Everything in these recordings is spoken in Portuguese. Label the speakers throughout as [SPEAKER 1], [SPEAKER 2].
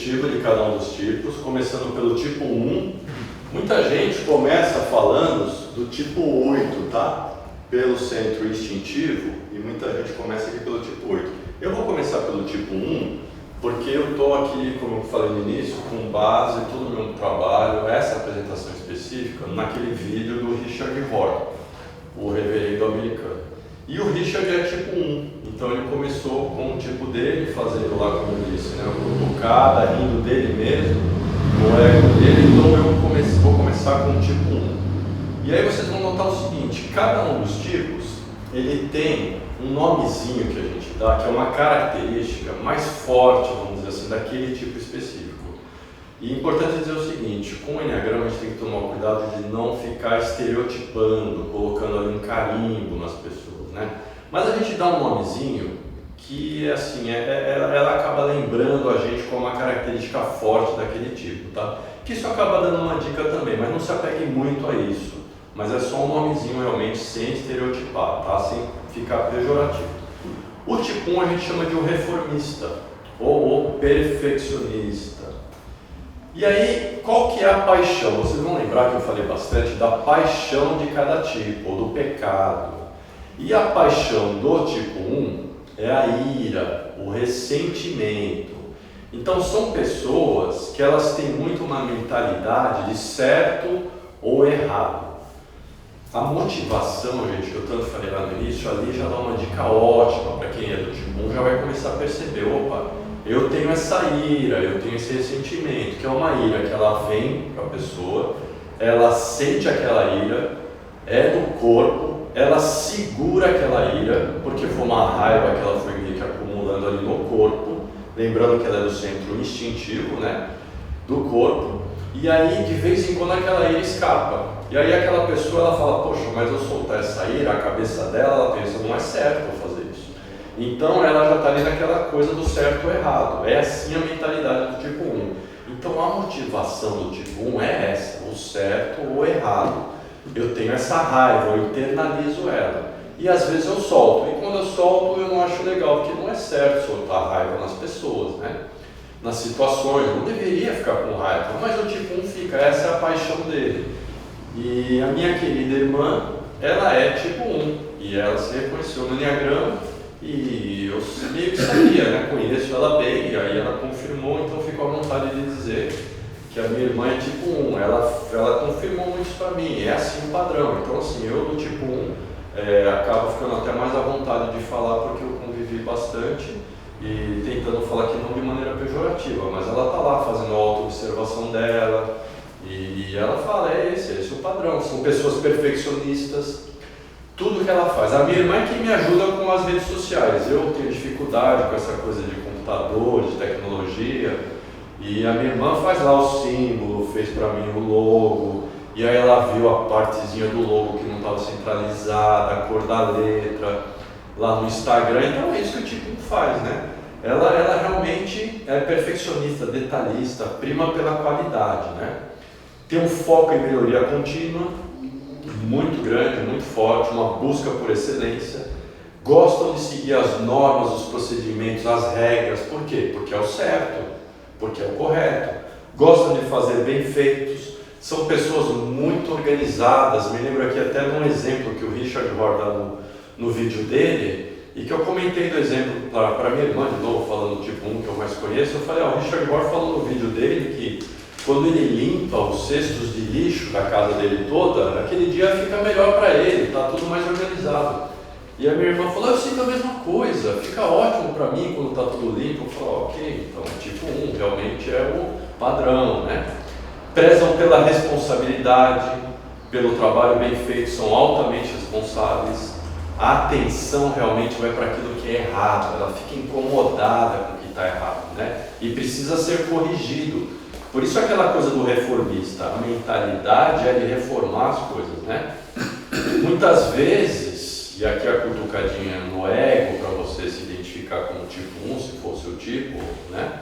[SPEAKER 1] descritivo de cada um dos tipos, começando pelo tipo 1. Muita gente começa falando do tipo 8, tá? Pelo centro instintivo, e muita gente começa aqui pelo tipo 8. Eu vou começar pelo tipo 1, porque eu estou aqui, como eu falei no início, com base em todo o meu trabalho, essa apresentação específica, naquele vídeo do Richard Rohr, o reverendo americano. E o Richard é tipo 1, então ele começou com o tipo dele, fazendo lá, como eu disse, né, uma cutucada, rindo dele mesmo, no ego dele, então eu vou começar com o tipo 1. E aí vocês vão notar o seguinte, cada um dos tipos, ele tem um nomezinho que a gente dá, que é uma característica mais forte, vamos dizer assim, daquele tipo específico. E é importante dizer o seguinte, com o Enneagrama a gente tem que tomar cuidado de não ficar estereotipando, colocando ali um carimbo nas pessoas, né? Mas a gente dá um nomezinho que, assim, ela acaba lembrando a gente com uma característica forte daquele tipo, tá? Que isso acaba dando uma dica também, mas não se apegue muito a isso. Mas é só um nomezinho realmente sem estereotipar, tá? Sem ficar pejorativo. O tipo 1 a gente chama de o reformista, ou o perfeccionista. E aí, qual que é a paixão? Vocês vão lembrar que eu falei bastante da paixão de cada tipo, ou do pecado. E a paixão do tipo 1 é a ira, o ressentimento. Então são pessoas que elas têm muito uma mentalidade de certo ou errado. A motivação, gente, que eu tanto falei lá no início, ali já dá uma dica ótima para quem é do tipo 1, já vai começar a perceber, opa, eu tenho essa ira, eu tenho esse ressentimento, que é uma ira que ela vem para a pessoa, ela sente aquela ira, é do corpo, ela segura aquela ira, porque foi uma raiva que ela foi meio que acumulando ali no corpo, lembrando que ela é do centro instintivo, né, do corpo, e aí de vez em quando aquela ira escapa. E aí aquela pessoa ela fala, poxa, mas eu soltar essa ira, a cabeça dela, ela pensa, não é certo eu fazer isso. Então ela já está ali naquela coisa do certo ou errado. É assim a mentalidade do tipo 1. Então a motivação do tipo 1 é essa, o certo ou errado. Eu tenho essa raiva, eu internalizo ela. E às vezes eu solto. E quando eu solto eu não acho legal, porque não é certo soltar raiva nas pessoas, né? Nas situações, eu não deveria ficar com raiva, mas o tipo 1 fica, essa é a paixão dele. E a minha querida irmã, ela é tipo 1, e ela se reconheceu no Enneagrama, e eu meio que sabia, né, conheço ela bem, e aí ela confirmou, então ficou à vontade de dizer que a minha irmã é tipo 1, ela confirmou muito isso pra mim, é assim o padrão, então assim, eu do tipo 1 acabo ficando até mais à vontade de falar porque eu convivi bastante, e tentando falar aqui não de maneira pejorativa, mas ela tá lá fazendo a auto-observação dela, e ela fala, esse é o padrão, são pessoas perfeccionistas, tudo que ela faz. A minha irmã é quem me ajuda com as redes sociais, eu tenho dificuldade com essa coisa de computador, de tecnologia, e a minha irmã faz lá o símbolo, fez para mim o logo, e aí ela viu a partezinha do logo que não estava centralizada, a cor da letra, lá no Instagram, então é isso que o tipo 1 faz, né? Ela realmente é perfeccionista, detalhista, prima pela qualidade, né? Tem um foco em melhoria contínua, muito grande, muito forte, uma busca por excelência. Gostam de seguir as normas, os procedimentos, as regras. Por quê? Porque é o certo, porque é o correto. Gostam de fazer bem feitos. São pessoas muito organizadas. Me lembro aqui até de um exemplo que o Richard Rohr dá no vídeo dele, e que eu comentei do exemplo para minha irmã, de novo, falando do tipo 1 que eu mais conheço. Eu falei, o Richard Rohr falou no vídeo dele que quando ele limpa os cestos de lixo da casa dele toda, naquele dia fica melhor para ele, está tudo mais organizado. E a minha irmã falou, eu sinto a mesma coisa, fica ótimo para mim quando está tudo limpo. Eu falei, ok, então tipo 1 realmente é o padrão, né? Prezam pela responsabilidade, pelo trabalho bem feito, são altamente responsáveis. A atenção realmente vai para aquilo que é errado, ela fica incomodada com o que está errado, né? E precisa ser corrigido. Por isso aquela coisa do reformista, a mentalidade é de reformar as coisas, né? Muitas vezes, e aqui a cutucadinha no ego para você se identificar como tipo 1, se for o seu tipo, né?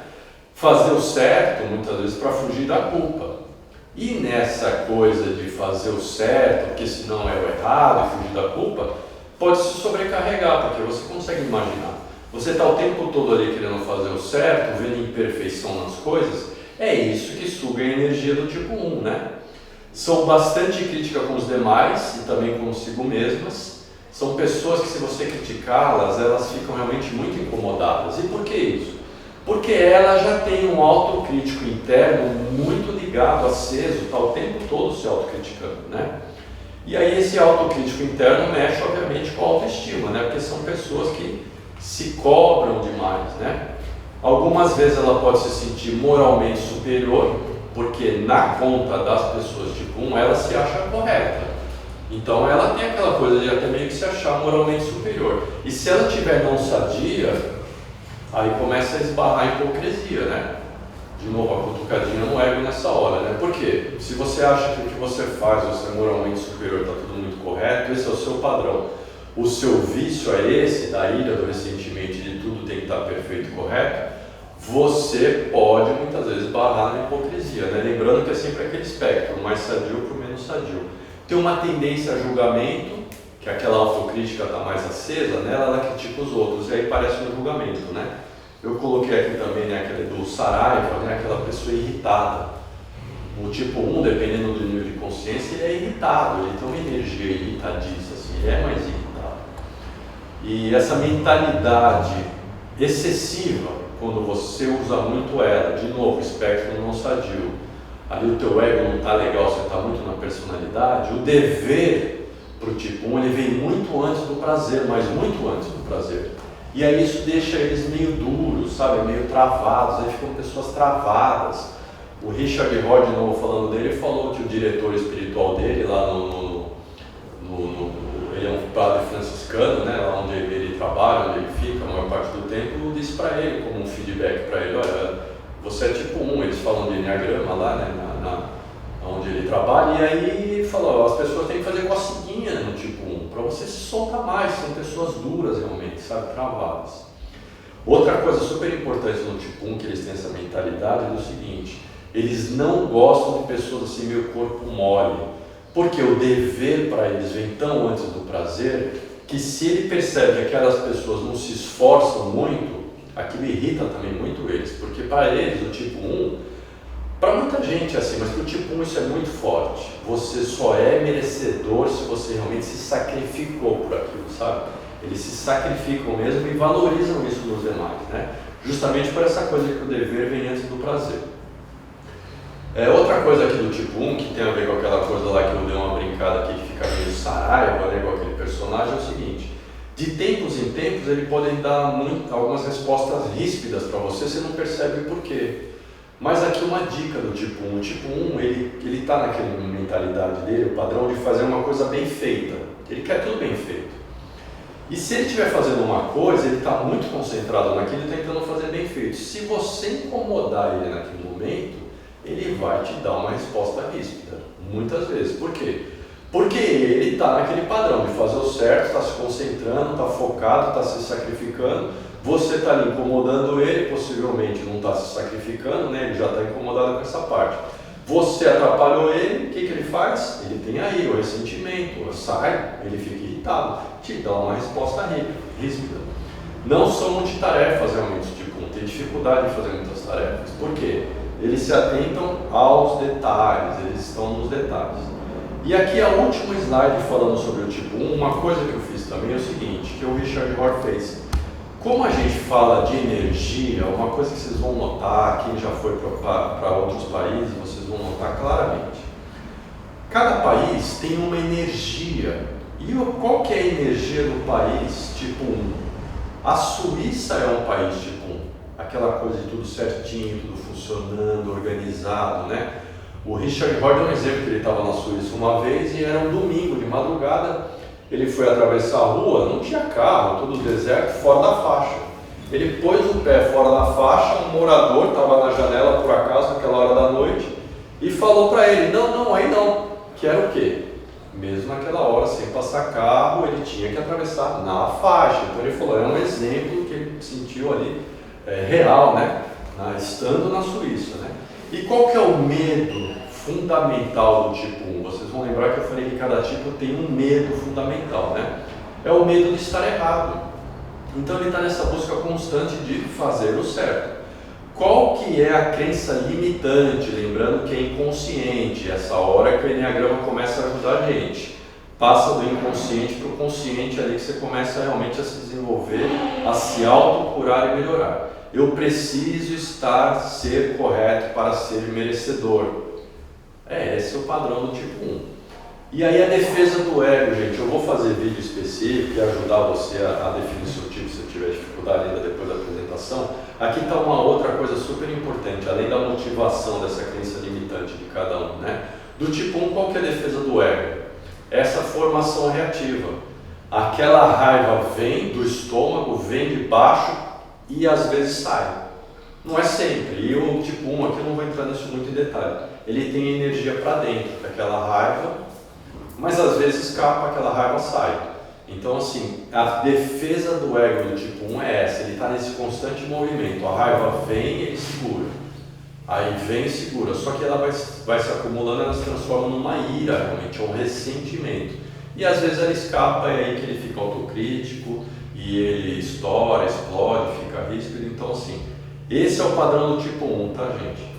[SPEAKER 1] Fazer o certo, muitas vezes, para fugir da culpa. E nessa coisa de fazer o certo, porque senão é o errado e fugir da culpa, pode se sobrecarregar, porque você consegue imaginar. você está o tempo todo ali querendo fazer o certo, vendo imperfeição nas coisas, é isso que suga a energia do tipo 1, né? São bastante críticas com os demais e também consigo mesmas. São pessoas que, se você criticá-las, elas ficam realmente muito incomodadas. E por que isso? Porque ela já tem um autocrítico interno muito ligado, aceso, está o tempo todo se autocriticando, né? E aí esse autocrítico interno mexe, obviamente, com a autoestima, né? Porque são pessoas que se cobram demais, né? Algumas vezes ela pode se sentir moralmente superior, porque na conta das pessoas tipo 1, ela se acha correta. Então ela tem aquela coisa de até meio que se achar moralmente superior. E se ela tiver não sadia, aí começa a esbarrar a hipocrisia, né? De novo, a cutucadinha no ego nessa hora, né? Por quê? Se você acha que o que você faz, você é moralmente superior, está tudo muito correto, esse é o seu padrão. O seu vício é esse, da ira, do ressentimento, de tudo tem que estar perfeito e correto, você pode muitas vezes barrar na hipocrisia, né? Lembrando que é sempre aquele espectro, o mais sadio para o menos sadio. Tem uma tendência a julgamento, que aquela autocrítica está mais acesa, nela ela critica os outros, e aí parece um julgamento, né? Eu coloquei aqui também, né, aquele do Saraiva, né, aquela pessoa irritada. O tipo 1, dependendo do nível de consciência, ele é irritado, ele tem uma energia irritadiça, assim, ele é mais irritado. E essa mentalidade excessiva, quando você usa muito ela, de novo, espectro não sadio, ali o teu ego não está legal, você está muito na personalidade, o dever para o tipo 1, ele vem muito antes do prazer, mas muito antes do prazer. E aí isso deixa eles meio duros, sabe, meio travados, aí ficam pessoas travadas. O Richard Rohr, de novo falando dele, falou que o diretor espiritual dele, lá ele é um padre franciscano, né, lá onde ele trabalha, onde ele fica a maior parte do tempo, disse para ele, como um feedback para ele, olha, você é tipo 1, eles falam de enneagrama lá, né, onde ele trabalha, e aí ele falou, as pessoas têm que fazer coceguinha no tipo 1, para você se soltar mais, são pessoas duras realmente, sabe, travadas. Outra coisa super importante no tipo 1, que eles têm essa mentalidade, é o seguinte, eles não gostam de pessoas assim meio corpo mole, porque o dever para eles vem tão antes do prazer, que se ele percebe que aquelas pessoas não se esforçam muito, aquilo irrita também muito eles, porque para eles o tipo 1, para muita gente é assim, mas para o tipo 1 isso é muito forte. Você só é merecedor se você realmente se sacrificou por aquilo, sabe? Eles se sacrificam mesmo e valorizam isso nos demais, né? Justamente por essa coisa que o dever vem antes do prazer. Outra coisa aqui do tipo 1, que tem a ver com aquela coisa lá que eu dei uma brincada aqui, que fica meio Saraiva, né, igual aquele personagem, é o seguinte: de tempos em tempos ele pode dar algumas respostas ríspidas para você, você não percebe por quê. Mas aqui uma dica do tipo 1, o tipo 1 ele está naquela mentalidade dele, o padrão de fazer uma coisa bem feita, ele quer tudo bem feito. E se ele estiver fazendo uma coisa, ele está muito concentrado naquilo, tentando fazer bem feito. Se você incomodar ele naquele momento, ele vai te dar uma resposta ríspida, muitas vezes. Por quê? Porque ele está naquele padrão de fazer o certo, está se concentrando, está focado, está se sacrificando. Você está ali incomodando ele, possivelmente não está se sacrificando, né? Ele já está incomodado com essa parte. Você atrapalhou ele, o que ele faz? Ele tem aí o ressentimento, sai, ele fica irritado, te dá uma resposta ríspida. Não são multitarefas realmente, tipo, tem dificuldade de fazer muitas tarefas. Por quê? Eles se atentam aos detalhes, eles estão nos detalhes. E aqui é o último slide falando sobre o tipo 1, uma coisa que eu fiz também é o seguinte, que o Richard Rohr fez. Como a gente fala de energia, uma coisa que vocês vão notar, quem já foi para outros países, vocês vão notar claramente. Cada país tem uma energia. E qual que é a energia do país tipo 1? A Suíça é um país tipo 1. Aquela coisa de tudo certinho, tudo funcionando, organizado, né? O Richard Rohr deu um exemplo que ele estava na Suíça uma vez e era um domingo de madrugada. Ele foi atravessar a rua, não tinha carro, tudo deserto, fora da faixa. Ele pôs o pé fora da faixa, um morador estava na janela por acaso, naquela hora da noite, e falou para ele, não, aí não, que era o quê? Mesmo naquela hora, sem passar carro, ele tinha que atravessar na faixa. Então ele falou, é um exemplo que ele sentiu ali, real, né? Estando na Suíça, né? E qual que é o medo fundamental do tipo 1? Vocês vão lembrar que eu falei que cada tipo tem um medo fundamental, né? É o medo de estar errado. Então ele está nessa busca constante de fazer o certo. Qual que é a crença limitante? Lembrando que é inconsciente, essa hora que o Enneagrama começa a ajudar a gente. Passa do inconsciente para o consciente, ali que você começa realmente a se desenvolver, a se autocurar e melhorar. Eu preciso ser correto para ser merecedor. Esse é o padrão do tipo 1. E aí a defesa do ego, gente, eu vou fazer vídeo específico e ajudar você a definir seu tipo se tiver dificuldade ainda depois da apresentação. Aqui está uma outra coisa super importante, além da motivação dessa crença limitante de cada um, né? Do tipo 1, qual que é a defesa do ego? Essa formação reativa. Aquela raiva vem do estômago, vem de baixo e às vezes sai. Não é sempre, e o tipo 1 aqui eu não vou entrar nisso muito em detalhe. Ele tem energia para dentro, aquela raiva, mas às vezes escapa, aquela raiva sai. Então assim, a defesa do ego do tipo 1 é essa, ele está nesse constante movimento, a raiva vem e ele segura, aí vem e segura, só que ela vai se acumulando, ela se transforma numa ira realmente, é um ressentimento, e às vezes ela escapa, é aí que ele fica autocrítico, e ele estoura, explode, fica ríspido. Então assim, esse é o padrão do tipo 1, tá gente?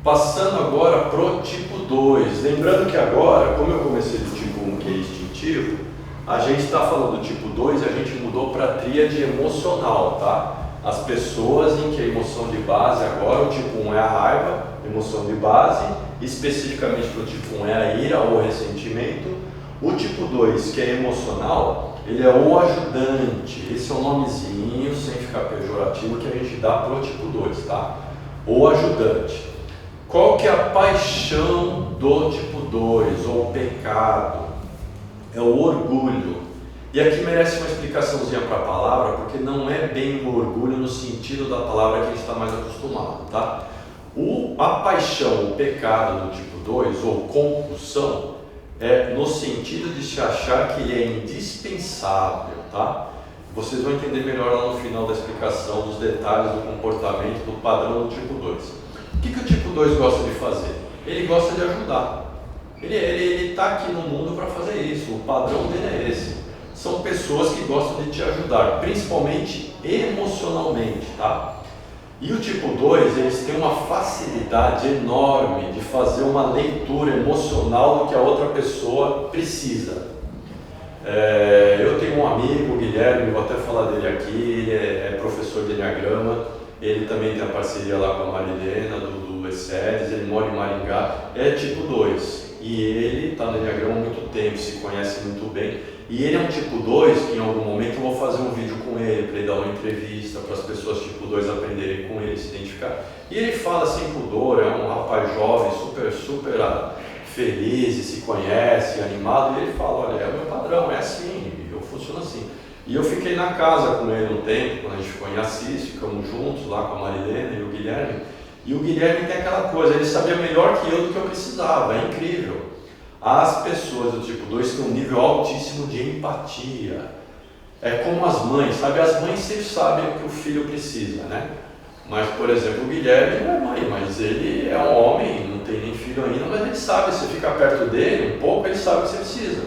[SPEAKER 1] Passando agora pro tipo 2, lembrando que agora, como eu comecei do tipo 1 que é instintivo, a gente está falando do tipo 2 e a gente mudou para a tríade emocional, tá? As pessoas em que a emoção de base agora, o tipo 1 é a raiva, emoção de base, especificamente para o tipo 1 é a ira ou ressentimento. O tipo 2, que é emocional, ele é o ajudante, esse é o nomezinho, sem ficar pejorativo, que a gente dá para o tipo 2, tá? O ajudante. Qual que é a paixão do tipo 2, ou o pecado? É o orgulho. E aqui merece uma explicaçãozinha para a palavra, porque não é bem o orgulho no sentido da palavra que a gente está mais acostumado, tá? A paixão, o pecado do tipo 2, ou compulsão, é no sentido de se achar que ele é indispensável, tá? Vocês vão entender melhor lá no final da explicação dos detalhes do comportamento, do padrão do tipo 2. O que o tipo 2 gosta de fazer? Ele gosta de ajudar. Ele está aqui no mundo para fazer isso, o padrão dele é esse. São pessoas que gostam de te ajudar, principalmente emocionalmente, tá? E o tipo 2, eles têm uma facilidade enorme de fazer uma leitura emocional do que a outra pessoa precisa. Eu tenho um amigo, o Guilherme, vou até falar dele aqui, ele é professor de Enneagrama, ele também tem a parceria lá com a Marilena, do ECES, ele mora em Maringá, é tipo 2. E ele está no Enneagrama há muito tempo, se conhece muito bem. E ele é um tipo 2 que em algum momento eu vou fazer um vídeo com ele, para ele dar uma entrevista, para as pessoas tipo 2 aprenderem com ele, se identificar. E ele fala sem pudor, é um rapaz jovem, super feliz, e se conhece, animado. E ele fala, olha, é o meu padrão, é assim, eu funciono assim. E eu fiquei na casa com ele um tempo, quando a gente ficou em Assis, ficamos juntos lá com a Marilena e o Guilherme. E o Guilherme tem aquela coisa, ele sabia melhor que eu do que eu precisava, é incrível. As pessoas do tipo 2 têm um nível altíssimo de empatia. É como as mães, sabe? As mães sempre sabem o que o filho precisa, né? Mas, por exemplo, o Guilherme não é mãe, mas ele é um homem, não tem nem filho ainda, mas ele sabe, se fica perto dele um pouco, ele sabe o que você precisa.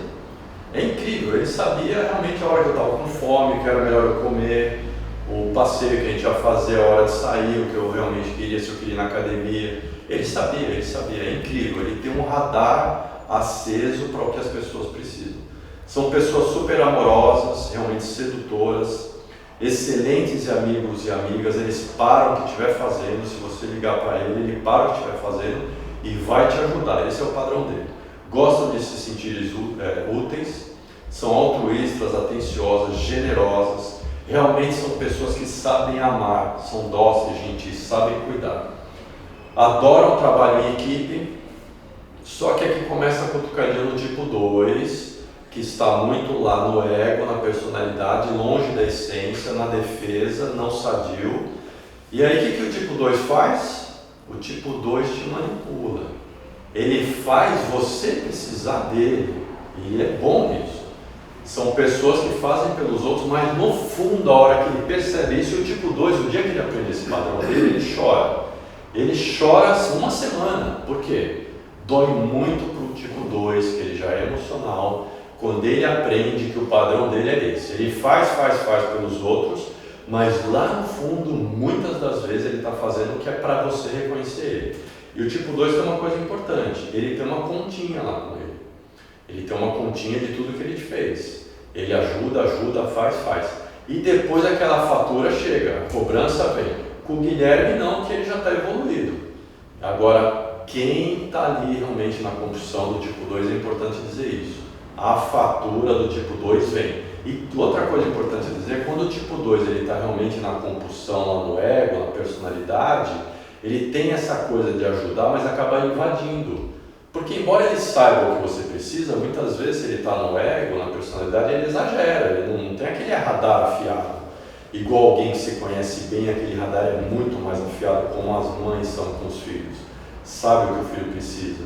[SPEAKER 1] É incrível, ele sabia realmente a hora que eu estava com fome, que era melhor eu comer, o passeio que a gente ia fazer, a hora de sair, o que eu realmente queria, se eu queria ir na academia. Ele sabia, é incrível, ele tem um radar aceso para o que as pessoas precisam. São pessoas super amorosas, realmente sedutoras, excelentes amigos e amigas, eles param o que estiver fazendo, se você ligar para ele para o que estiver fazendo e vai te ajudar, esse é o padrão dele. Gostam de se sentir úteis, são altruístas, atenciosas, generosas, realmente são pessoas que sabem amar, são dóceis, gentis, sabem cuidar. Adoram trabalho em equipe, só que aqui começa a cutucadinha no tipo 2, que está muito lá no ego, na personalidade, longe da essência, na defesa, não sadio. E aí o que o tipo 2 faz? O tipo 2 te manipula. Ele faz você precisar dele, e ele é bom nisso. São pessoas que fazem pelos outros, mas no fundo, a hora que ele percebe isso, o tipo 2, o dia que ele aprende esse padrão dele, ele chora. Ele chora uma semana. Por quê? Dói muito para o tipo 2, que ele já é emocional. quando ele aprende que o padrão dele é esse. Ele faz pelos outros, mas lá no fundo, muitas das vezes, ele está fazendo o que é para você reconhecer ele. E o tipo 2 tem uma coisa importante, ele tem uma continha lá com ele. Ele tem uma continha de tudo que ele te fez. Ele ajuda, faz. E depois aquela fatura chega, a cobrança vem. Com o Guilherme não, que ele já está evoluído. Agora, quem está ali realmente na compulsão do tipo 2, é importante dizer isso. A fatura do tipo 2 vem. E outra coisa importante dizer, quando o tipo 2 está realmente na compulsão, lá no ego, na personalidade, ele tem essa coisa de ajudar, mas acaba invadindo. Porque embora ele saiba o que você precisa, muitas vezes ele está no ego, na personalidade, ele exagera, ele não tem aquele radar afiado. Igual alguém que se conhece bem, aquele radar é muito mais afiado, como as mães são com os filhos. Sabe o que o filho precisa.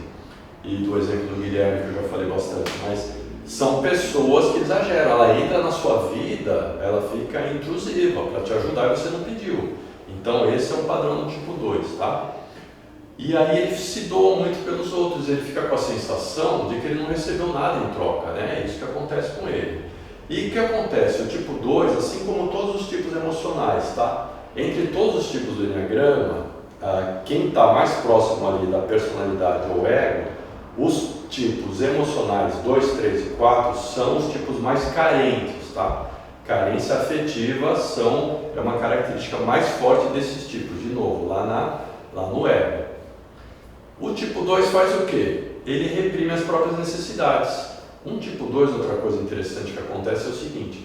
[SPEAKER 1] E do exemplo do Guilherme, que eu já falei bastante, mas são pessoas que exageram. Ela entra na sua vida, ela fica intrusiva para te ajudar e você não pediu. Então esse é um padrão do tipo 2, tá? E aí ele se doa muito pelos outros, ele fica com a sensação de que ele não recebeu nada em troca, né? É isso que acontece com ele. E o que acontece? O tipo 2, assim como todos os tipos emocionais, tá? Entre todos os tipos do Enneagrama, quem está mais próximo ali da personalidade ou ego, os tipos emocionais 2, 3 e 4 são os tipos mais carentes, tá? Carência afetiva é uma característica mais forte desses tipos, de novo, lá no ego. O tipo 2 faz o quê? Ele reprime as próprias necessidades. Um tipo 2, outra coisa interessante que acontece é o seguinte: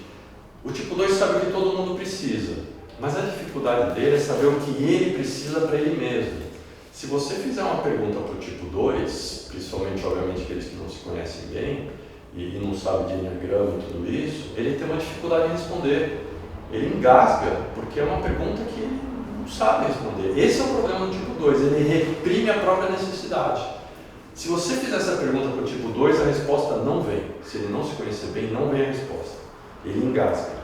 [SPEAKER 1] o tipo 2 sabe o que todo mundo precisa, mas a dificuldade dele é saber o que ele precisa para ele mesmo. Se você fizer uma pergunta para o tipo 2, principalmente, obviamente, aqueles que não se conhecem bem e não sabem de Enneagrama e tudo isso, ele tem uma dificuldade em responder. Ele engasga, porque é uma pergunta que ele não sabe responder. Esse é o problema do tipo 2, ele reprime a própria necessidade. Se você fizer essa pergunta para o tipo 2, a resposta não vem. Se ele não se conhecer bem, não vem a resposta. Ele engasga.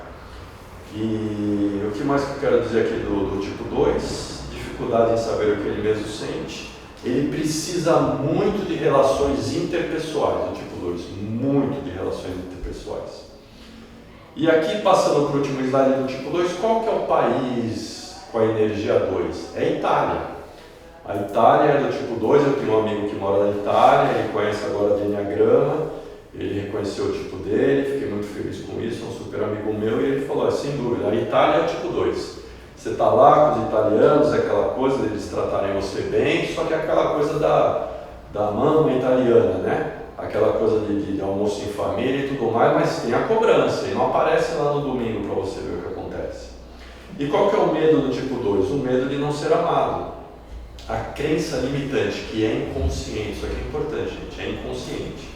[SPEAKER 1] E o que mais que eu quero dizer aqui do tipo 2? Dificuldade em saber o que ele mesmo sente. Ele precisa muito de relações interpessoais, o tipo 2, muito de relações interpessoais. E aqui, passando para o último slide do tipo 2, qual que é o país com a energia 2? É a Itália. A Itália é do tipo 2, eu tenho um amigo que mora na Itália, ele conhece agora de Enneagrama, ele reconheceu o tipo dele, fiquei muito feliz com isso, é um super amigo meu, e ele falou, sem dúvida, a Itália é o tipo 2. Você está lá com os italianos, é aquela coisa deles tratarem você bem, só que é aquela coisa da mama italiana, né? Aquela coisa de almoço em família e tudo mais, mas tem a cobrança, e não aparece lá no domingo para você ver o que acontece. E qual que é o medo do tipo 2? O medo de não ser amado. A crença limitante, que é inconsciente, isso aqui é importante, gente, é inconsciente.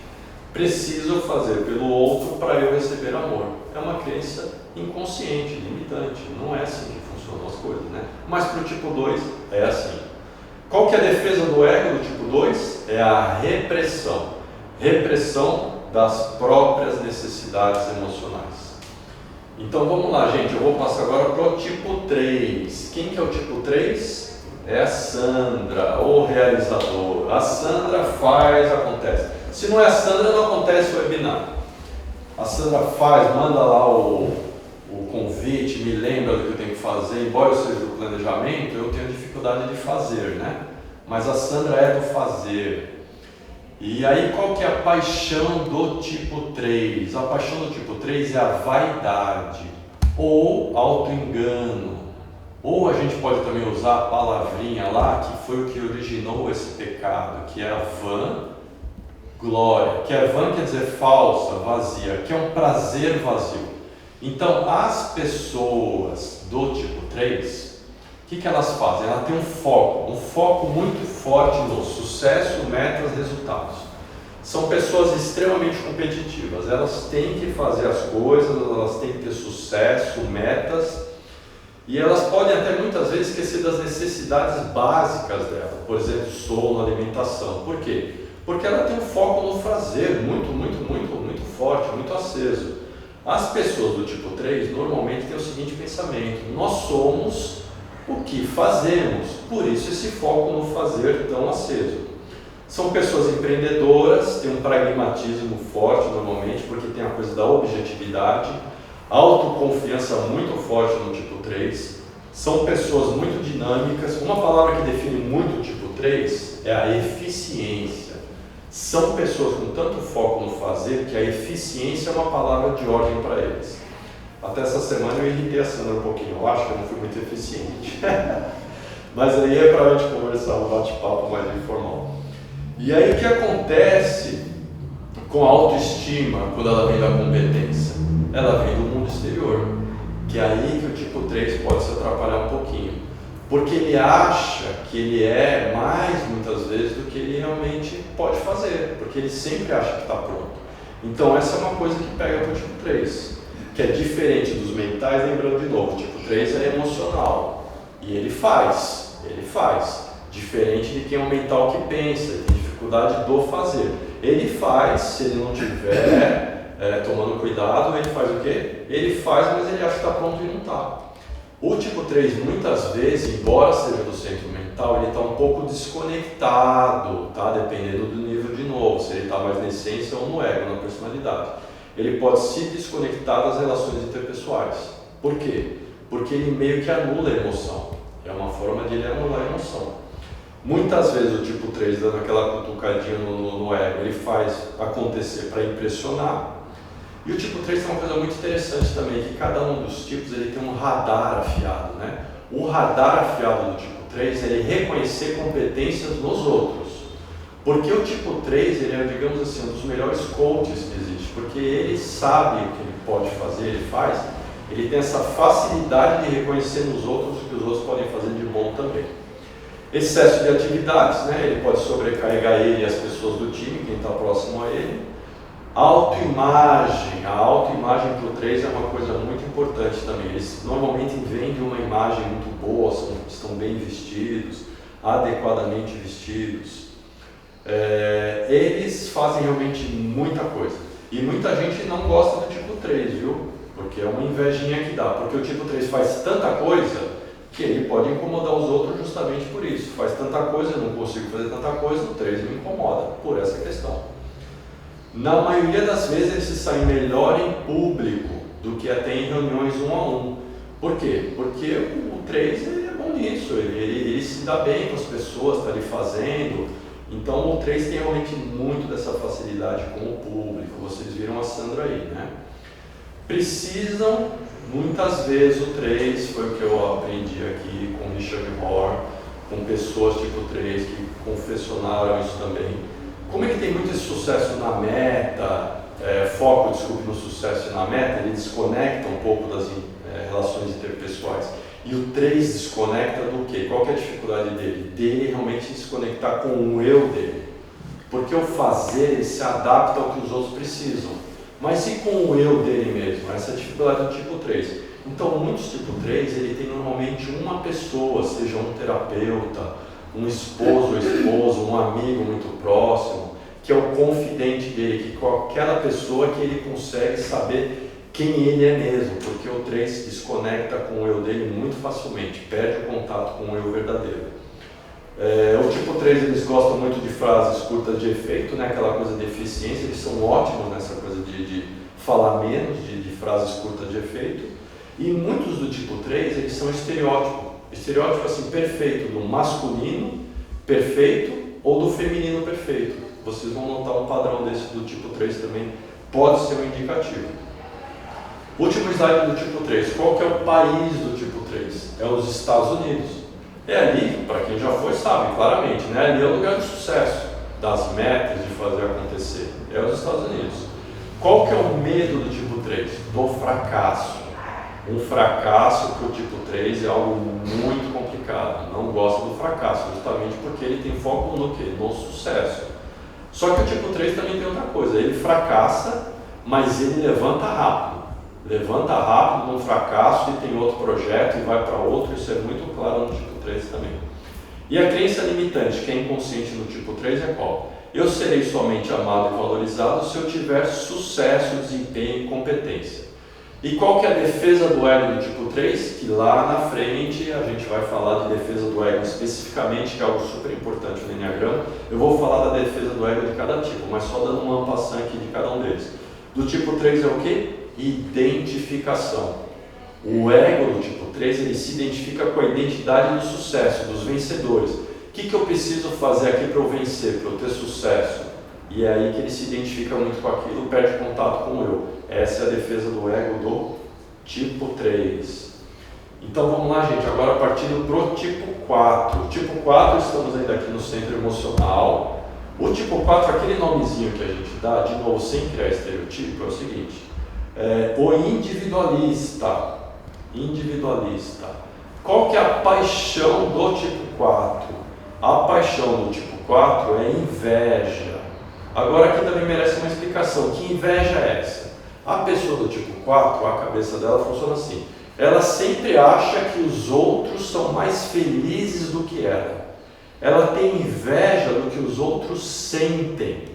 [SPEAKER 1] Preciso fazer pelo outro para eu receber amor. É uma crença inconsciente, limitante, não é assim que funcionam as coisas, né? Mas para o tipo 2 é assim. Qual que é a defesa do ego do tipo 2? É a repressão. Repressão das próprias necessidades emocionais. Então vamos lá, gente, eu vou passar agora para o tipo 3. Quem que é o tipo 3? É a Sandra, o realizador. A Sandra faz, acontece. Se não é a Sandra, não acontece o webinar. A Sandra faz, manda lá o convite, me lembra do que eu tenho que fazer. Embora eu seja do planejamento, eu tenho dificuldade de fazer, né? Mas a Sandra é do fazer. E aí, qual que é a paixão do tipo 3? A paixão do tipo 3 é a vaidade ou auto-engano. Ou a gente pode também usar a palavrinha lá, que foi o que originou esse pecado, que é a vanglória. Que é van quer dizer falsa, vazia, que é um prazer vazio. Então, as pessoas do tipo 3, o que elas fazem? Ela tem um foco muito forte no sucesso, metas, resultados. São pessoas extremamente competitivas, elas têm que fazer as coisas, elas têm que ter sucesso, metas, e elas podem até muitas vezes esquecer das necessidades básicas dela, por exemplo, sono, alimentação. Por quê? Porque ela tem um foco no fazer muito forte, muito aceso. As pessoas do tipo 3 normalmente têm o seguinte pensamento: nós somos o que fazemos, por isso esse foco no fazer tão aceso. São pessoas empreendedoras, têm um pragmatismo forte normalmente, porque tem a coisa da objetividade, autoconfiança muito forte no tipo 3. São pessoas muito dinâmicas. Uma palavra que define muito o tipo 3 é a eficiência. São pessoas com tanto foco no fazer que a eficiência é uma palavra de ordem para eles. Até essa semana eu irritei a Sandra um pouquinho, eu acho que eu não fui muito eficiente. Mas aí é para a gente conversar, um bate-papo mais informal. E aí o que acontece com a autoestima quando ela vem da competência? Ela vem do mundo exterior, que é aí que o tipo 3 pode se atrapalhar um pouquinho. Porque ele acha que ele é mais, muitas vezes, do que ele realmente pode fazer, porque ele sempre acha que está pronto. Então essa é uma coisa que pega para o tipo 3, que é diferente dos mentais, lembrando de novo, o tipo 3 é emocional, e ele faz, diferente de quem é um mental que pensa, tem dificuldade do fazer. Ele faz, se ele não tiver tomando cuidado, ele faz o quê? Ele faz, mas ele acha que está pronto e não está. O tipo 3, muitas vezes, embora seja do centro mental, ele está um pouco desconectado, tá? Dependendo do nível de novo, se ele está mais na essência ou no ego, na personalidade. Ele pode se desconectar das relações interpessoais. Por quê? Porque ele meio que anula a emoção. É uma forma de ele anular a emoção. Muitas vezes o tipo 3, dando aquela cutucadinha no ego, ele faz acontecer para impressionar. E o tipo 3 tem uma coisa muito interessante também, que cada um dos tipos ele tem um radar afiado, né? O radar afiado do tipo 3 é ele reconhecer competências nos outros. Porque o tipo 3, ele é, digamos assim, um dos melhores coaches que existe, porque ele sabe o que ele pode fazer, ele faz, ele tem essa facilidade de reconhecer nos outros o que os outros podem fazer de bom também. Excesso de atividades, né? Ele pode sobrecarregar ele e as pessoas do time, quem está próximo a ele. Autoimagem, a autoimagem para o 3 é uma coisa muito importante também. Eles normalmente vendem uma imagem muito boa, estão bem vestidos, adequadamente vestidos. Eles fazem realmente muita coisa. E muita gente não gosta do tipo 3, viu? Porque é uma invejinha que dá. Porque o tipo 3 faz tanta coisa que ele pode incomodar os outros justamente por isso. Faz tanta coisa, eu não consigo fazer tanta coisa, o 3 me incomoda por essa questão. Na maioria das vezes ele se sai melhor em público do que até em reuniões 1 a 1. Por quê? Porque o 3 ele é bom nisso, ele se dá bem com as pessoas, está ali fazendo. Então o 3 tem realmente muito dessa facilidade com o público, vocês viram a Sandra aí, né? Precisam, muitas vezes o 3, foi o que eu aprendi aqui com Richard Rohr, com pessoas tipo 3 que confessionaram isso também. Como ele tem muito esse sucesso na meta, foco no sucesso e na meta, ele desconecta um pouco das relações interpessoais. E o 3 desconecta do quê? Qual que é a dificuldade dele? Dele realmente desconectar com o eu dele. Porque o fazer, ele se adapta ao que os outros precisam. Mas e com o eu dele mesmo? Essa é a dificuldade do tipo 3. Então, muitos tipo 3, ele tem normalmente uma pessoa, seja um terapeuta, um esposo ou esposa, um amigo muito próximo, que é o confidente dele, que com aquela pessoa que ele consegue saber quem ele é mesmo, porque o 3 se desconecta com o eu dele muito facilmente, perde o contato com o eu verdadeiro. O tipo 3, eles gostam muito de frases curtas de efeito, né? Aquela coisa de eficiência, eles são ótimos nessa coisa de falar menos, de frases curtas de efeito. E muitos do tipo 3, eles são estereótipo assim, perfeito do masculino perfeito ou do feminino perfeito. Vocês vão notar um padrão desse do tipo 3 também, pode ser um indicativo. Último slide do tipo 3, qual que é o país do tipo 3? É os Estados Unidos. É ali, para quem já foi sabe claramente, né? Ali é o lugar de sucesso, das metas de fazer acontecer, é os Estados Unidos. Qual que é o medo do tipo 3? Do fracasso. Um fracasso para o tipo 3 é algo muito complicado, não gosta do fracasso, justamente porque ele tem foco no quê? No sucesso. Só que o tipo 3 também tem outra coisa, ele fracassa, mas ele levanta rápido num fracasso e tem outro projeto e vai para outro, isso é muito claro no tipo 3 também. E a crença limitante, que é inconsciente no tipo 3 é qual? Eu serei somente amado e valorizado se eu tiver sucesso, desempenho e competência. E qual que é a defesa do ego do tipo 3? Que lá na frente a gente vai falar de defesa do ego especificamente, que é algo super importante no Enneagrama. Eu vou falar da defesa do ego de cada tipo, mas só dando uma passagem aqui de cada um deles. Do tipo 3 é o quê? Identificação. O ego do tipo 3, ele se identifica com a identidade do sucesso, dos vencedores. O que eu preciso fazer aqui para eu vencer, para eu ter sucesso? E é aí que ele se identifica muito com aquilo, perde contato com o eu. Essa é a defesa do ego do tipo 3. Então vamos lá, gente, agora partindo para o tipo 4. O tipo 4, estamos ainda aqui no centro emocional. O tipo 4, aquele nomezinho que a gente dá, de novo, sem criar estereotipo, é o seguinte: o individualista. Individualista. Qual que é a paixão do tipo 4? A paixão do tipo 4 é inveja. Agora aqui também merece uma explicação. Que inveja é essa? A pessoa do tipo 4, a cabeça dela funciona assim. Ela sempre acha que os outros são mais felizes do que ela. Ela tem inveja do que os outros sentem.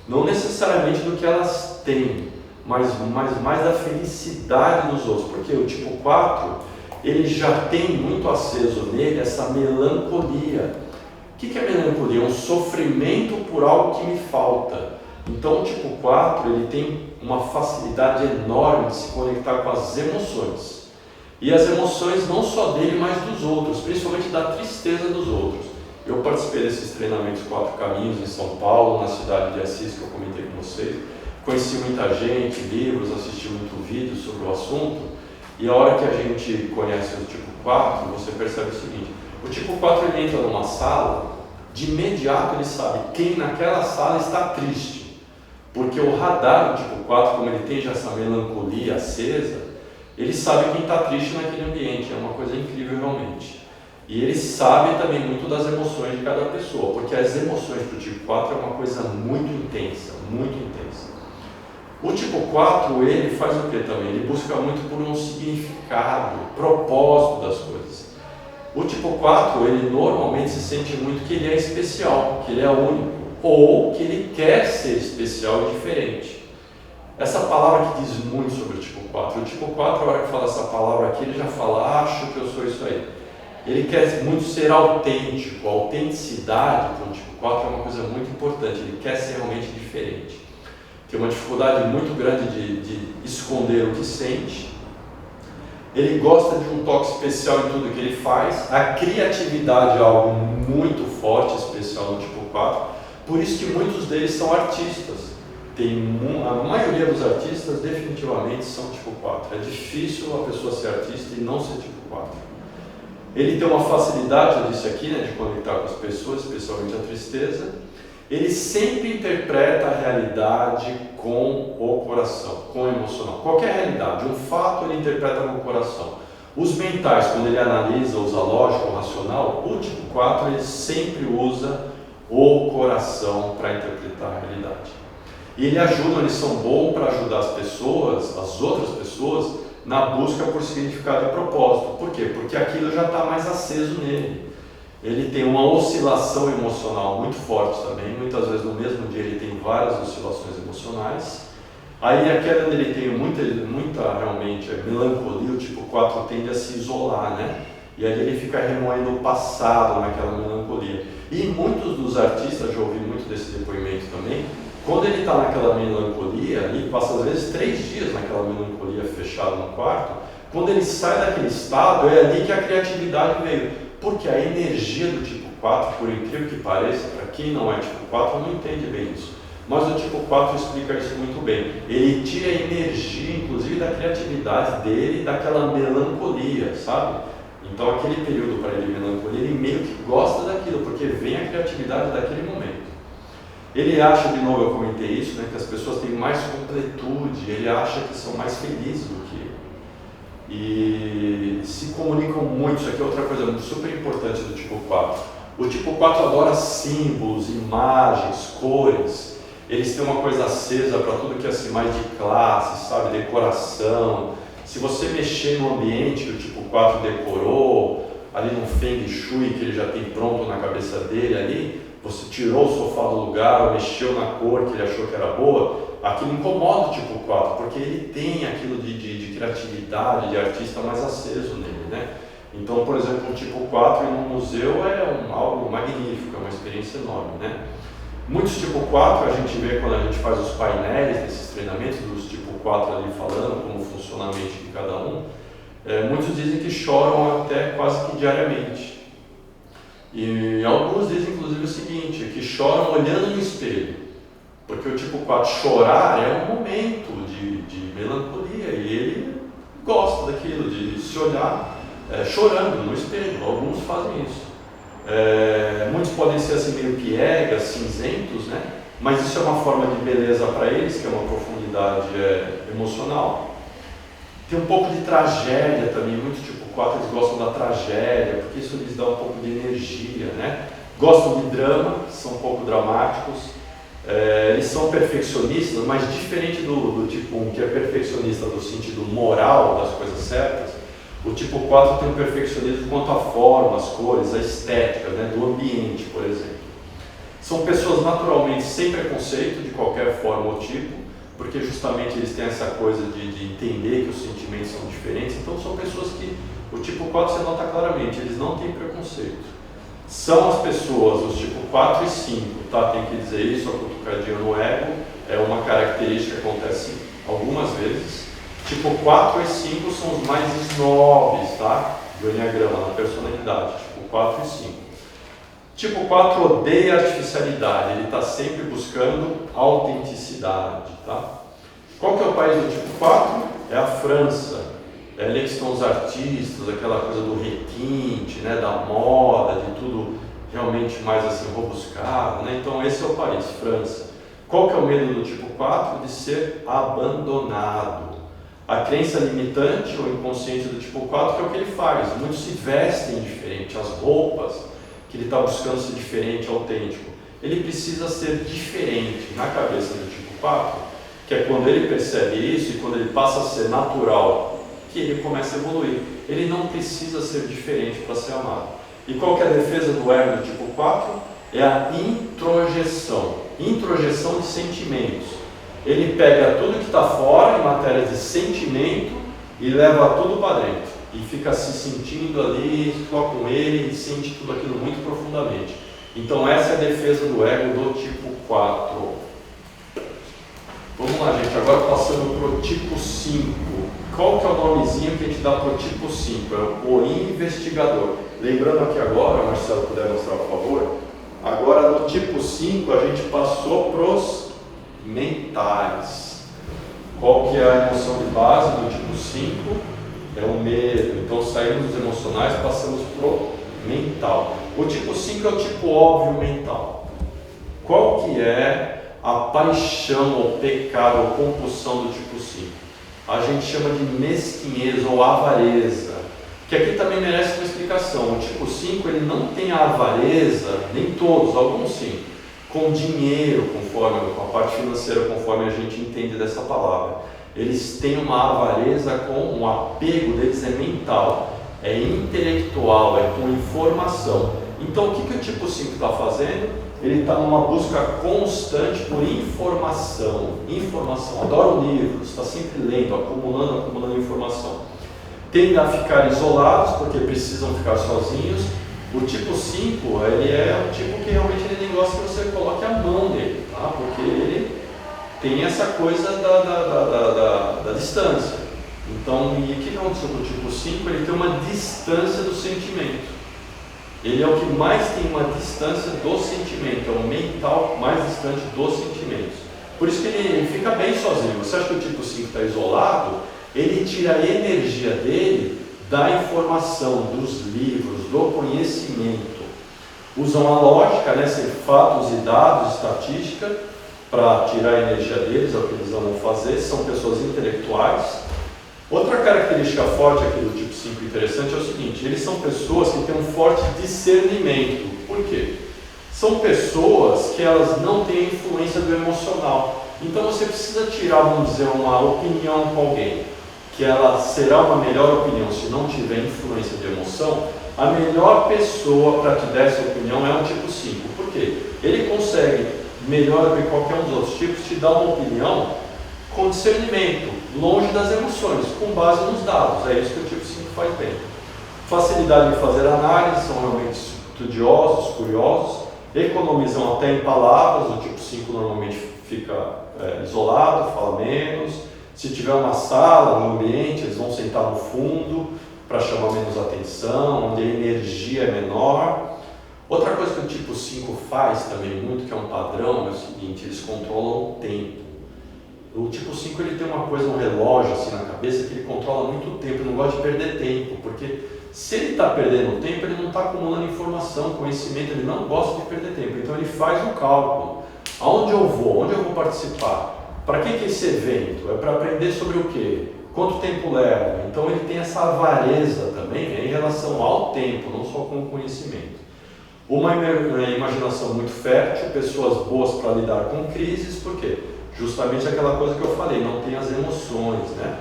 [SPEAKER 1] Não necessariamente do que elas têm, mas mais da felicidade dos outros. Porque o tipo 4, ele já tem muito aceso nele essa melancolia. O que é melancolia? É um sofrimento por algo que me falta. Então o tipo 4, ele tem uma facilidade enorme de se conectar com as emoções. E as emoções não só dele, mas dos outros, principalmente da tristeza dos outros. Eu participei desses treinamentos 4 Caminhos em São Paulo, na cidade de Assis, que eu comentei com vocês. Conheci muita gente, livros, assisti muito vídeo sobre o assunto. E a hora que a gente conhece o tipo 4, você percebe o seguinte: o tipo 4, ele entra numa sala, de imediato ele sabe quem naquela sala está triste. Porque o radar do tipo 4, como ele tem já essa melancolia acesa, ele sabe quem está triste naquele ambiente. É uma coisa incrível realmente. E ele sabe também muito das emoções de cada pessoa, porque as emoções para o tipo 4 é uma coisa muito intensa, muito intensa. O tipo 4, ele faz o que também? Ele busca muito por um significado, propósito das coisas. O tipo 4, ele normalmente se sente muito que ele é especial, que ele é único, ou que ele quer ser especial e diferente. Essa palavra que diz muito sobre o tipo 4. O tipo 4, a hora que fala essa palavra aqui, ele já fala: acho que eu sou isso aí. Ele quer muito ser autêntico. A autenticidade para o tipo 4 é uma coisa muito importante. Ele quer ser realmente diferente. Tem uma dificuldade muito grande de esconder o que sente. Ele gosta de um toque especial em tudo que ele faz. A criatividade é algo muito forte, especial no tipo 4. Por isso que muitos deles são artistas. A maioria dos artistas definitivamente são tipo 4. É difícil a pessoa ser artista e não ser tipo 4. Ele tem uma facilidade, eu disse aqui, de conectar com as pessoas, especialmente a tristeza. Ele sempre interpreta a realidade com o coração, com o emocional. Qualquer realidade, um fato ele interpreta com o coração. Os mentais, quando ele analisa, usa lógico ou racional, o tipo 4 ele sempre usa o coração para interpretar a realidade. E eles são bons para ajudar as pessoas, as outras pessoas, na busca por significado e propósito. Por quê? Porque aquilo já está mais aceso nele. Ele tem uma oscilação emocional muito forte também. Muitas vezes no mesmo dia ele tem várias oscilações emocionais. Aí aquela onde ele tem muita realmente melancolia, o tipo 4 tende a se isolar, né? E aí ele fica remoendo o passado naquela melancolia. E muitos dos artistas, já ouvi muito desse depoimento também, quando ele está naquela melancolia, ele passa às vezes 3 dias naquela melancolia fechado no quarto. Quando ele sai daquele estado, é ali que a criatividade veio. Porque a energia do tipo 4, por incrível que pareça, para quem não é tipo 4 não entende bem isso. Mas o tipo 4 explica isso muito bem. Ele tira a energia, inclusive, da criatividade dele, daquela melancolia, sabe? Então aquele período para ele, melancolia, ele meio que gosta daquilo, porque vem a criatividade daquele momento. Ele acha, de novo eu comentei isso, que as pessoas têm mais completude, ele acha que são mais felizes do que ele. E se comunicam muito. Isso aqui é outra coisa super importante do tipo 4. O tipo 4 adora símbolos, imagens, cores. Eles têm uma coisa acesa para tudo que é assim, mais de classe, sabe? Decoração. Se você mexer no ambiente que o tipo 4 decorou, ali no Feng Shui que ele já tem pronto na cabeça dele ali, você tirou o sofá do lugar ou mexeu na cor que ele achou que era boa, aquilo incomoda o tipo 4, porque ele tem aquilo de criatividade, de artista mais aceso nele, né? Então, por exemplo, o tipo 4 em um museu é algo magnífico, é uma experiência enorme, né? Muitos tipo 4 a gente vê quando a gente faz os painéis desses treinamentos, dos tipo 4 ali falando como funciona a mente de cada um. Muitos dizem que choram até quase que diariamente. E alguns dizem inclusive o seguinte, que choram olhando no espelho. Porque o tipo 4 chorar é um momento de melancolia e ele gosta daquilo, de se olhar chorando no espelho. Alguns fazem isso. Muitos podem ser assim meio piegas, cinzentos, né? Mas isso é uma forma de beleza para eles, que é uma profundidade emocional. Tem um pouco de tragédia também, muitos tipo 4 eles gostam da tragédia, porque isso lhes dá um pouco de energia, né? Gostam de drama, são um pouco dramáticos, eles são perfeccionistas, mas diferente do tipo 1, que é perfeccionista no sentido moral das coisas certas, o tipo 4 tem um perfeccionismo quanto à forma, as cores, a estética, né, do ambiente, por exemplo. São pessoas naturalmente sem preconceito de qualquer forma ou tipo, porque justamente eles têm essa coisa de entender que os sentimentos são diferentes. Então são pessoas que, o tipo 4 você nota claramente, eles não têm preconceito. São as pessoas, os tipo 4 e 5, tá? Tem que dizer isso, a cutucadinha no ego, é uma característica que acontece algumas vezes. Tipo 4 e 5 são os mais snobs, tá? Do Enneagrama, na personalidade, tipo 4 e 5. Tipo 4 odeia artificialidade, ele está sempre buscando autenticidade, tá? Qual que é o país do tipo 4? É a França. É ali que estão os artistas, aquela coisa do requinte, né? Da moda, de tudo realmente mais assim robuscado, né? Então esse é o país, França. Qual que é o medo do tipo 4? De ser abandonado. A crença limitante ou inconsciente do tipo 4 que é o que ele faz. Muitos se vestem diferente, as roupas que ele está buscando ser diferente, autêntico. Ele precisa ser diferente na cabeça do tipo 4, que é quando ele percebe isso e quando ele passa a ser natural, que ele começa a evoluir. Ele não precisa ser diferente para ser amado. E qual que é a defesa do ego do tipo 4? É a introjeção. Introjeção de sentimentos. Ele pega tudo que está fora em matéria de sentimento e leva tudo para dentro. E fica se sentindo ali, só com ele, e sente tudo aquilo muito profundamente. Então essa é a defesa do ego do tipo 4. Vamos lá, gente, agora passando para o tipo 5. Qual que é o nomezinho que a gente dá para o tipo 5? É o investigador. Lembrando aqui agora, Marcelo, puder mostrar, por favor. Agora no tipo 5 a gente passou para os mentais. Qual que é a emoção de base do tipo 5? É o medo. Então saímos dos emocionais, passamos pro mental. O tipo 5 é o tipo óbvio mental. Qual que é a paixão ou pecado ou compulsão do tipo 5? A gente chama de mesquinhez ou avareza, que aqui também merece uma explicação. O tipo 5 ele não tem a avareza, nem todos, alguns sim, com dinheiro, conforme com a parte financeira, conforme a gente entende dessa palavra. Eles têm uma avareza com um apego deles é mental, é intelectual, é com informação. Então o que o tipo 5 está fazendo? Ele está numa busca constante por informação. Informação, adora livros, está sempre lendo, acumulando informação. Tendem a ficar isolados porque precisam ficar sozinhos. O tipo 5, ele é um tipo que realmente ele nem gosta que você coloque a mão nele, tá? Porque ele tem essa coisa da distância. Então, e o que aconteceu com o tipo 5? Ele tem uma distância do sentimento. Ele é o que mais tem uma distância do sentimento, é o mental mais distante dos sentimentos. Por isso que ele fica bem sozinho. Você acha que o tipo 5 está isolado? Ele tira a energia dele da informação, dos livros, do conhecimento. Usam a lógica, né, fatos e dados, estatística, para tirar a energia deles, é o que eles vão fazer. São pessoas intelectuais. Outra característica forte aqui do tipo 5 interessante é o seguinte: eles são pessoas que têm um forte discernimento. Por quê? São pessoas que elas não têm influência do emocional. Então você precisa tirar, vamos dizer, uma opinião com alguém, que ela será uma melhor opinião se não tiver influência de emoção. A melhor pessoa para te dar essa opinião é um tipo 5. Por quê? Ele consegue, melhor do que qualquer um dos outros tipos, te dar uma opinião com discernimento, longe das emoções, com base nos dados. É isso que o tipo 5 faz bem. Facilidade de fazer análise, são realmente estudiosos, curiosos, Economizam até em palavras, o tipo 5 normalmente fica isolado, fala menos. Se tiver uma sala, um ambiente, eles vão sentar no fundo para chamar menos atenção, onde a energia é menor. Outra coisa que o tipo 5 faz também muito, que é um padrão, é o seguinte: eles controlam o tempo. O tipo 5 ele tem uma coisa, um relógio assim na cabeça, que ele controla muito o tempo, ele não gosta de perder tempo, porque se ele está perdendo tempo, ele não está acumulando informação, conhecimento, ele não gosta de perder tempo, então ele faz o cálculo. Aonde eu vou? Onde eu vou participar? Para que é esse evento? É para aprender sobre o quê? Quanto tempo leva? Então ele tem essa avareza também, em relação ao tempo, não só com o conhecimento. Uma imaginação muito fértil, pessoas boas para lidar com crises, por quê? Justamente aquela coisa que eu falei, não tem as emoções, né?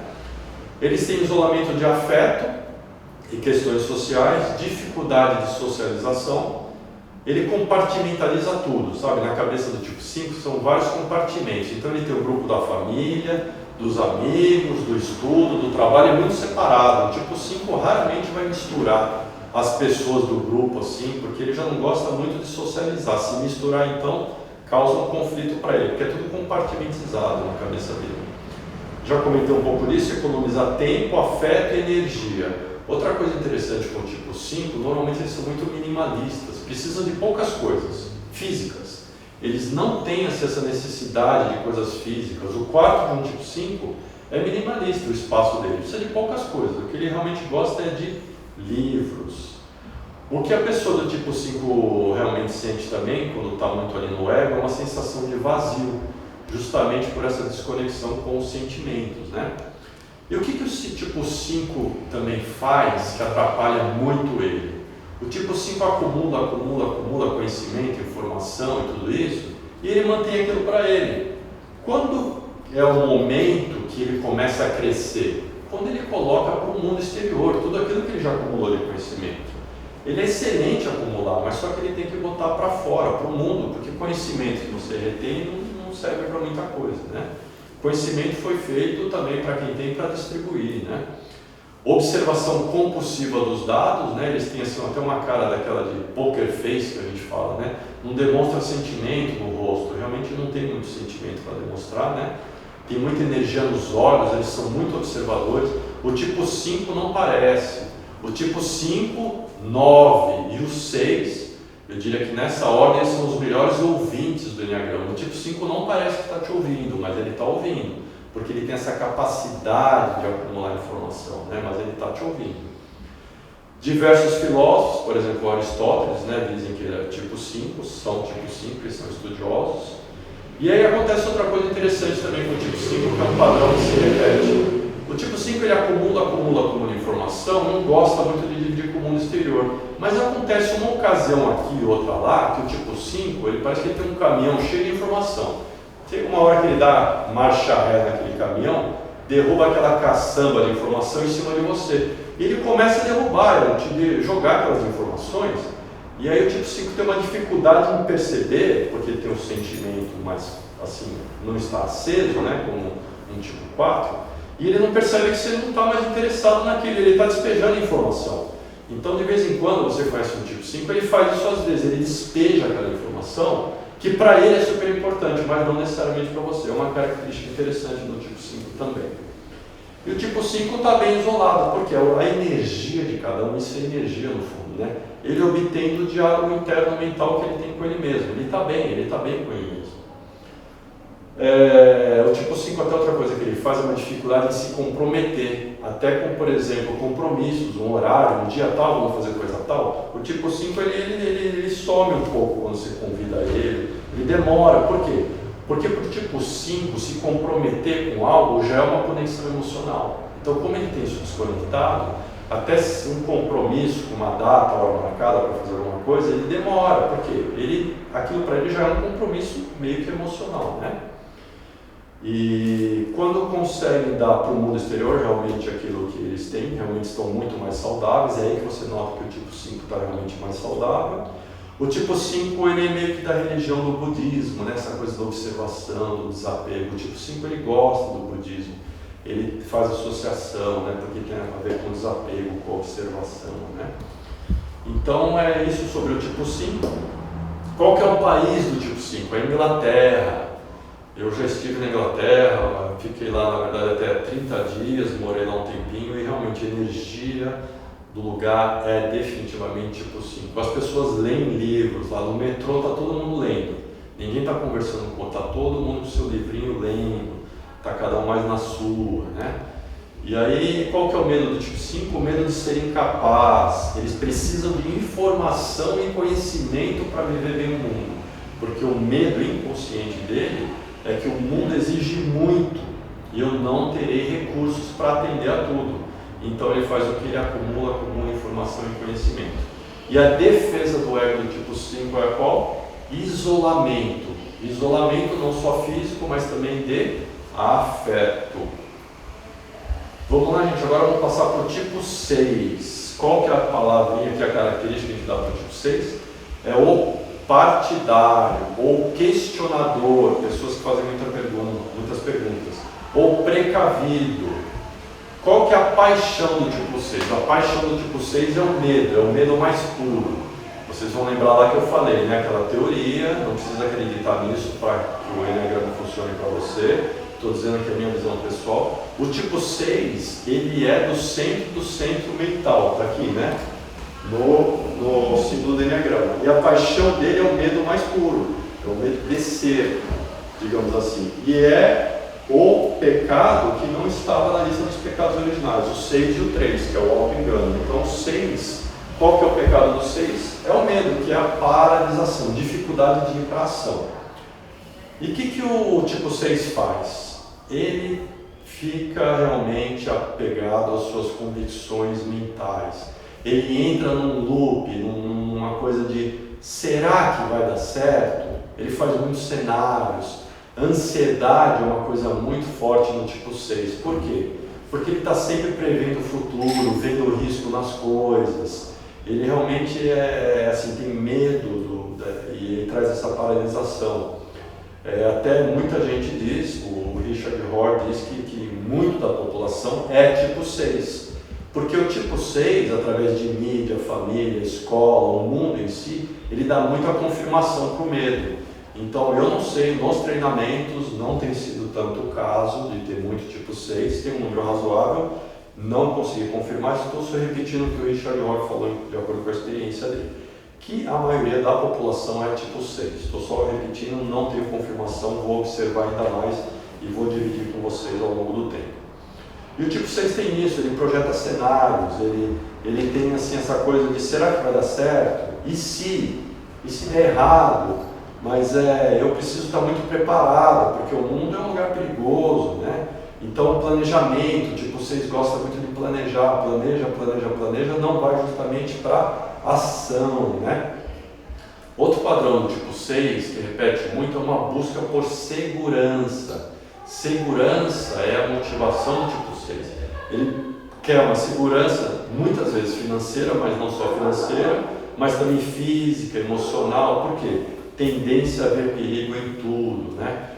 [SPEAKER 1] Eles têm isolamento de afeto e questões sociais, dificuldade de socialização. Ele compartimentaliza tudo, sabe? Na cabeça do tipo 5 são vários compartimentos. Então ele tem o grupo da família, dos amigos, do estudo, do trabalho, é muito separado. O tipo 5 raramente vai misturar as pessoas do grupo assim, porque ele já não gosta muito de socializar. Se misturar então, causa um conflito para ele, porque é tudo compartimentalizado na cabeça dele. Já comentei um pouco disso, economizar tempo, afeto e energia. Outra coisa interessante com o tipo 5, normalmente eles são muito minimalistas, precisam de poucas coisas físicas. Eles não têm essa necessidade de coisas físicas. O quarto de um tipo 5 é minimalista, o espaço dele precisa de poucas coisas. O que ele realmente gosta é de livros. O que a pessoa do tipo 5 realmente sente também, quando está muito ali no ego, é uma sensação de vazio, justamente por essa desconexão com os sentimentos, né? E o que esse tipo 5 também faz que atrapalha muito ele? O tipo 5 acumula conhecimento, informação e tudo isso, e ele mantém aquilo para ele. Quando é o momento que ele começa a crescer? Quando ele coloca para o mundo exterior, tudo aquilo que ele já acumulou de conhecimento. Ele é excelente a acumular, mas só que ele tem que botar para fora, para o mundo, porque conhecimento que você retém não serve para muita coisa, né? Conhecimento foi feito também para quem tem para distribuir, né? Observação compulsiva dos dados, né? Eles têm assim, até uma cara daquela de poker face que a gente fala, né? Não demonstra sentimento no rosto, realmente não tem muito sentimento para demonstrar, né? Tem muita energia nos olhos, eles são muito observadores. O tipo 5 não parece. O tipo 5, 9 e o 6, eu diria que nessa ordem eles são os melhores ouvintes do Enneagrama. O tipo 5 não parece que está te ouvindo, mas ele está ouvindo, porque ele tem essa capacidade de acumular informação, né? Mas ele está te ouvindo. Diversos filósofos, por exemplo, Aristóteles, né, dizem que ele é tipo 5, são tipo 5, eles são estudiosos. E aí acontece outra coisa interessante também com o tipo 5, que é um padrão que se repete. O tipo 5 ele acumula informação, não gosta muito de dividir com o mundo exterior. Mas acontece uma ocasião aqui e outra lá, que o tipo 5, ele parece que ele tem um caminhão cheio de informação. Chega uma hora que ele dá marcha ré naquele caminhão, derruba aquela caçamba de informação em cima de você. E ele começa a derrubar, jogar aquelas informações. E aí o tipo 5 tem uma dificuldade em perceber, porque ele tem um sentimento mais, assim, não está aceso, né, como um tipo 4. E ele não percebe que você não está mais interessado naquilo, ele está despejando informação. Então, de vez em quando, você faz um tipo 5, ele faz isso às vezes, ele despeja aquela informação, que para ele é super importante, mas não necessariamente para você. É uma característica interessante do tipo 5 também. E o tipo 5 está bem isolado, porque a energia de cada um, isso é energia no fundo, né? Ele obtém do diálogo interno mental que ele tem com ele mesmo. Ele está bem com ele mesmo. O tipo 5, até outra coisa que ele faz é uma dificuldade em se comprometer, até com, por exemplo, compromissos, um horário, um dia tal, vamos fazer coisa tal. O tipo 5 ele some um pouco quando você convida ele demora. Por quê? Porque para o tipo 5 se comprometer com algo já é uma conexão emocional. Então, como ele tem isso desconectado, até um compromisso com uma data, hora marcada para fazer alguma coisa, ele demora, porque aquilo para ele já é um compromisso meio que emocional, né? E quando conseguem dar para o mundo exterior realmente aquilo que eles têm, realmente estão muito mais saudáveis, é aí que você nota que o tipo 5 está realmente mais saudável. O tipo 5 ele é meio que da religião do budismo, né? Essa coisa da observação, do desapego. O tipo 5 ele gosta do budismo, ele faz associação, né? Porque tem a ver com desapego, com observação, né? Então é isso sobre o tipo 5. Qual que é o país do tipo 5? É a Inglaterra. Eu já estive na Inglaterra, fiquei lá na verdade até 30 dias, morei lá um tempinho e realmente a energia do lugar é definitivamente tipo 5. As pessoas leem livros, lá no metrô está todo mundo lendo, ninguém está conversando com o outro, está todo mundo com o seu livrinho lendo, está cada um mais na sua, né? E aí, qual que é o medo do tipo 5? O medo de ser incapaz. Eles precisam de informação e conhecimento para viver bem o mundo, porque o medo inconsciente dele é que o mundo exige muito e eu não terei recursos para atender a tudo. Então ele faz o que? Ele acumula informação e conhecimento. E a defesa do ego do tipo 5 é qual? Isolamento. Isolamento não só físico, mas também de afeto. Vamos lá, gente, agora vamos passar para o tipo 6. Qual que é a palavrinha que é a característica que a gente dá para o tipo 6? É o partidário, ou questionador, pessoas que fazem muitas perguntas, ou precavido. Qual que é a paixão do tipo 6? A paixão do tipo 6 é o medo mais puro. Vocês vão lembrar lá que eu falei, né? Aquela teoria, não precisa acreditar nisso para que o Enneagrama funcione para você. Estou dizendo aqui a minha visão pessoal. O tipo 6, ele é do centro mental, está aqui, né? No símbolo do Enneagrama. E a paixão dele é o medo mais puro, é o medo de ser, digamos assim. E é o pecado que não estava na lista dos pecados originais, o 6 e o 3, que é o auto-engano. Então, o 6, qual que é o pecado do 6? É o medo, que é a paralisação, dificuldade de ir para a ação. E o que o tipo 6 faz? Ele fica realmente apegado às suas convicções mentais. Ele entra num loop, numa coisa de será que vai dar certo? Ele faz muitos cenários. Ansiedade é uma coisa muito forte no tipo 6. Por quê? Porque ele está sempre prevendo o futuro, vendo o risco nas coisas. Ele realmente tem medo e ele traz essa paralisação. Até muita gente diz, o Richard Rohr diz que muito da população é tipo 6. Porque o tipo 6, através de mídia, família, escola, o mundo em si, ele dá muita confirmação para o medo. Então, eu não sei, nos treinamentos não tem sido tanto o caso de ter muito tipo 6, tem um número razoável, não consegui confirmar, estou só repetindo o que o Richard Rohr falou de acordo com a experiência dele. Que a maioria da população é tipo 6. Estou só repetindo, não tenho confirmação, vou observar ainda mais e vou dividir com vocês ao longo do tempo. E o tipo 6 tem isso, ele projeta cenários, ele tem assim, essa coisa de será que vai dar certo? E se der errado? Mas eu preciso estar muito preparado, porque o mundo é um lugar perigoso, né? Então o planejamento, tipo 6 gosta muito de planejar, planeja, não vai justamente para ação, né? Outro padrão do tipo 6, que repete muito, é uma busca por segurança. Segurança é a motivação do tipo 6. Ele quer uma segurança, muitas vezes financeira, mas não só financeira, mas também física, emocional. Por quê? Tendência a ver perigo em tudo, né?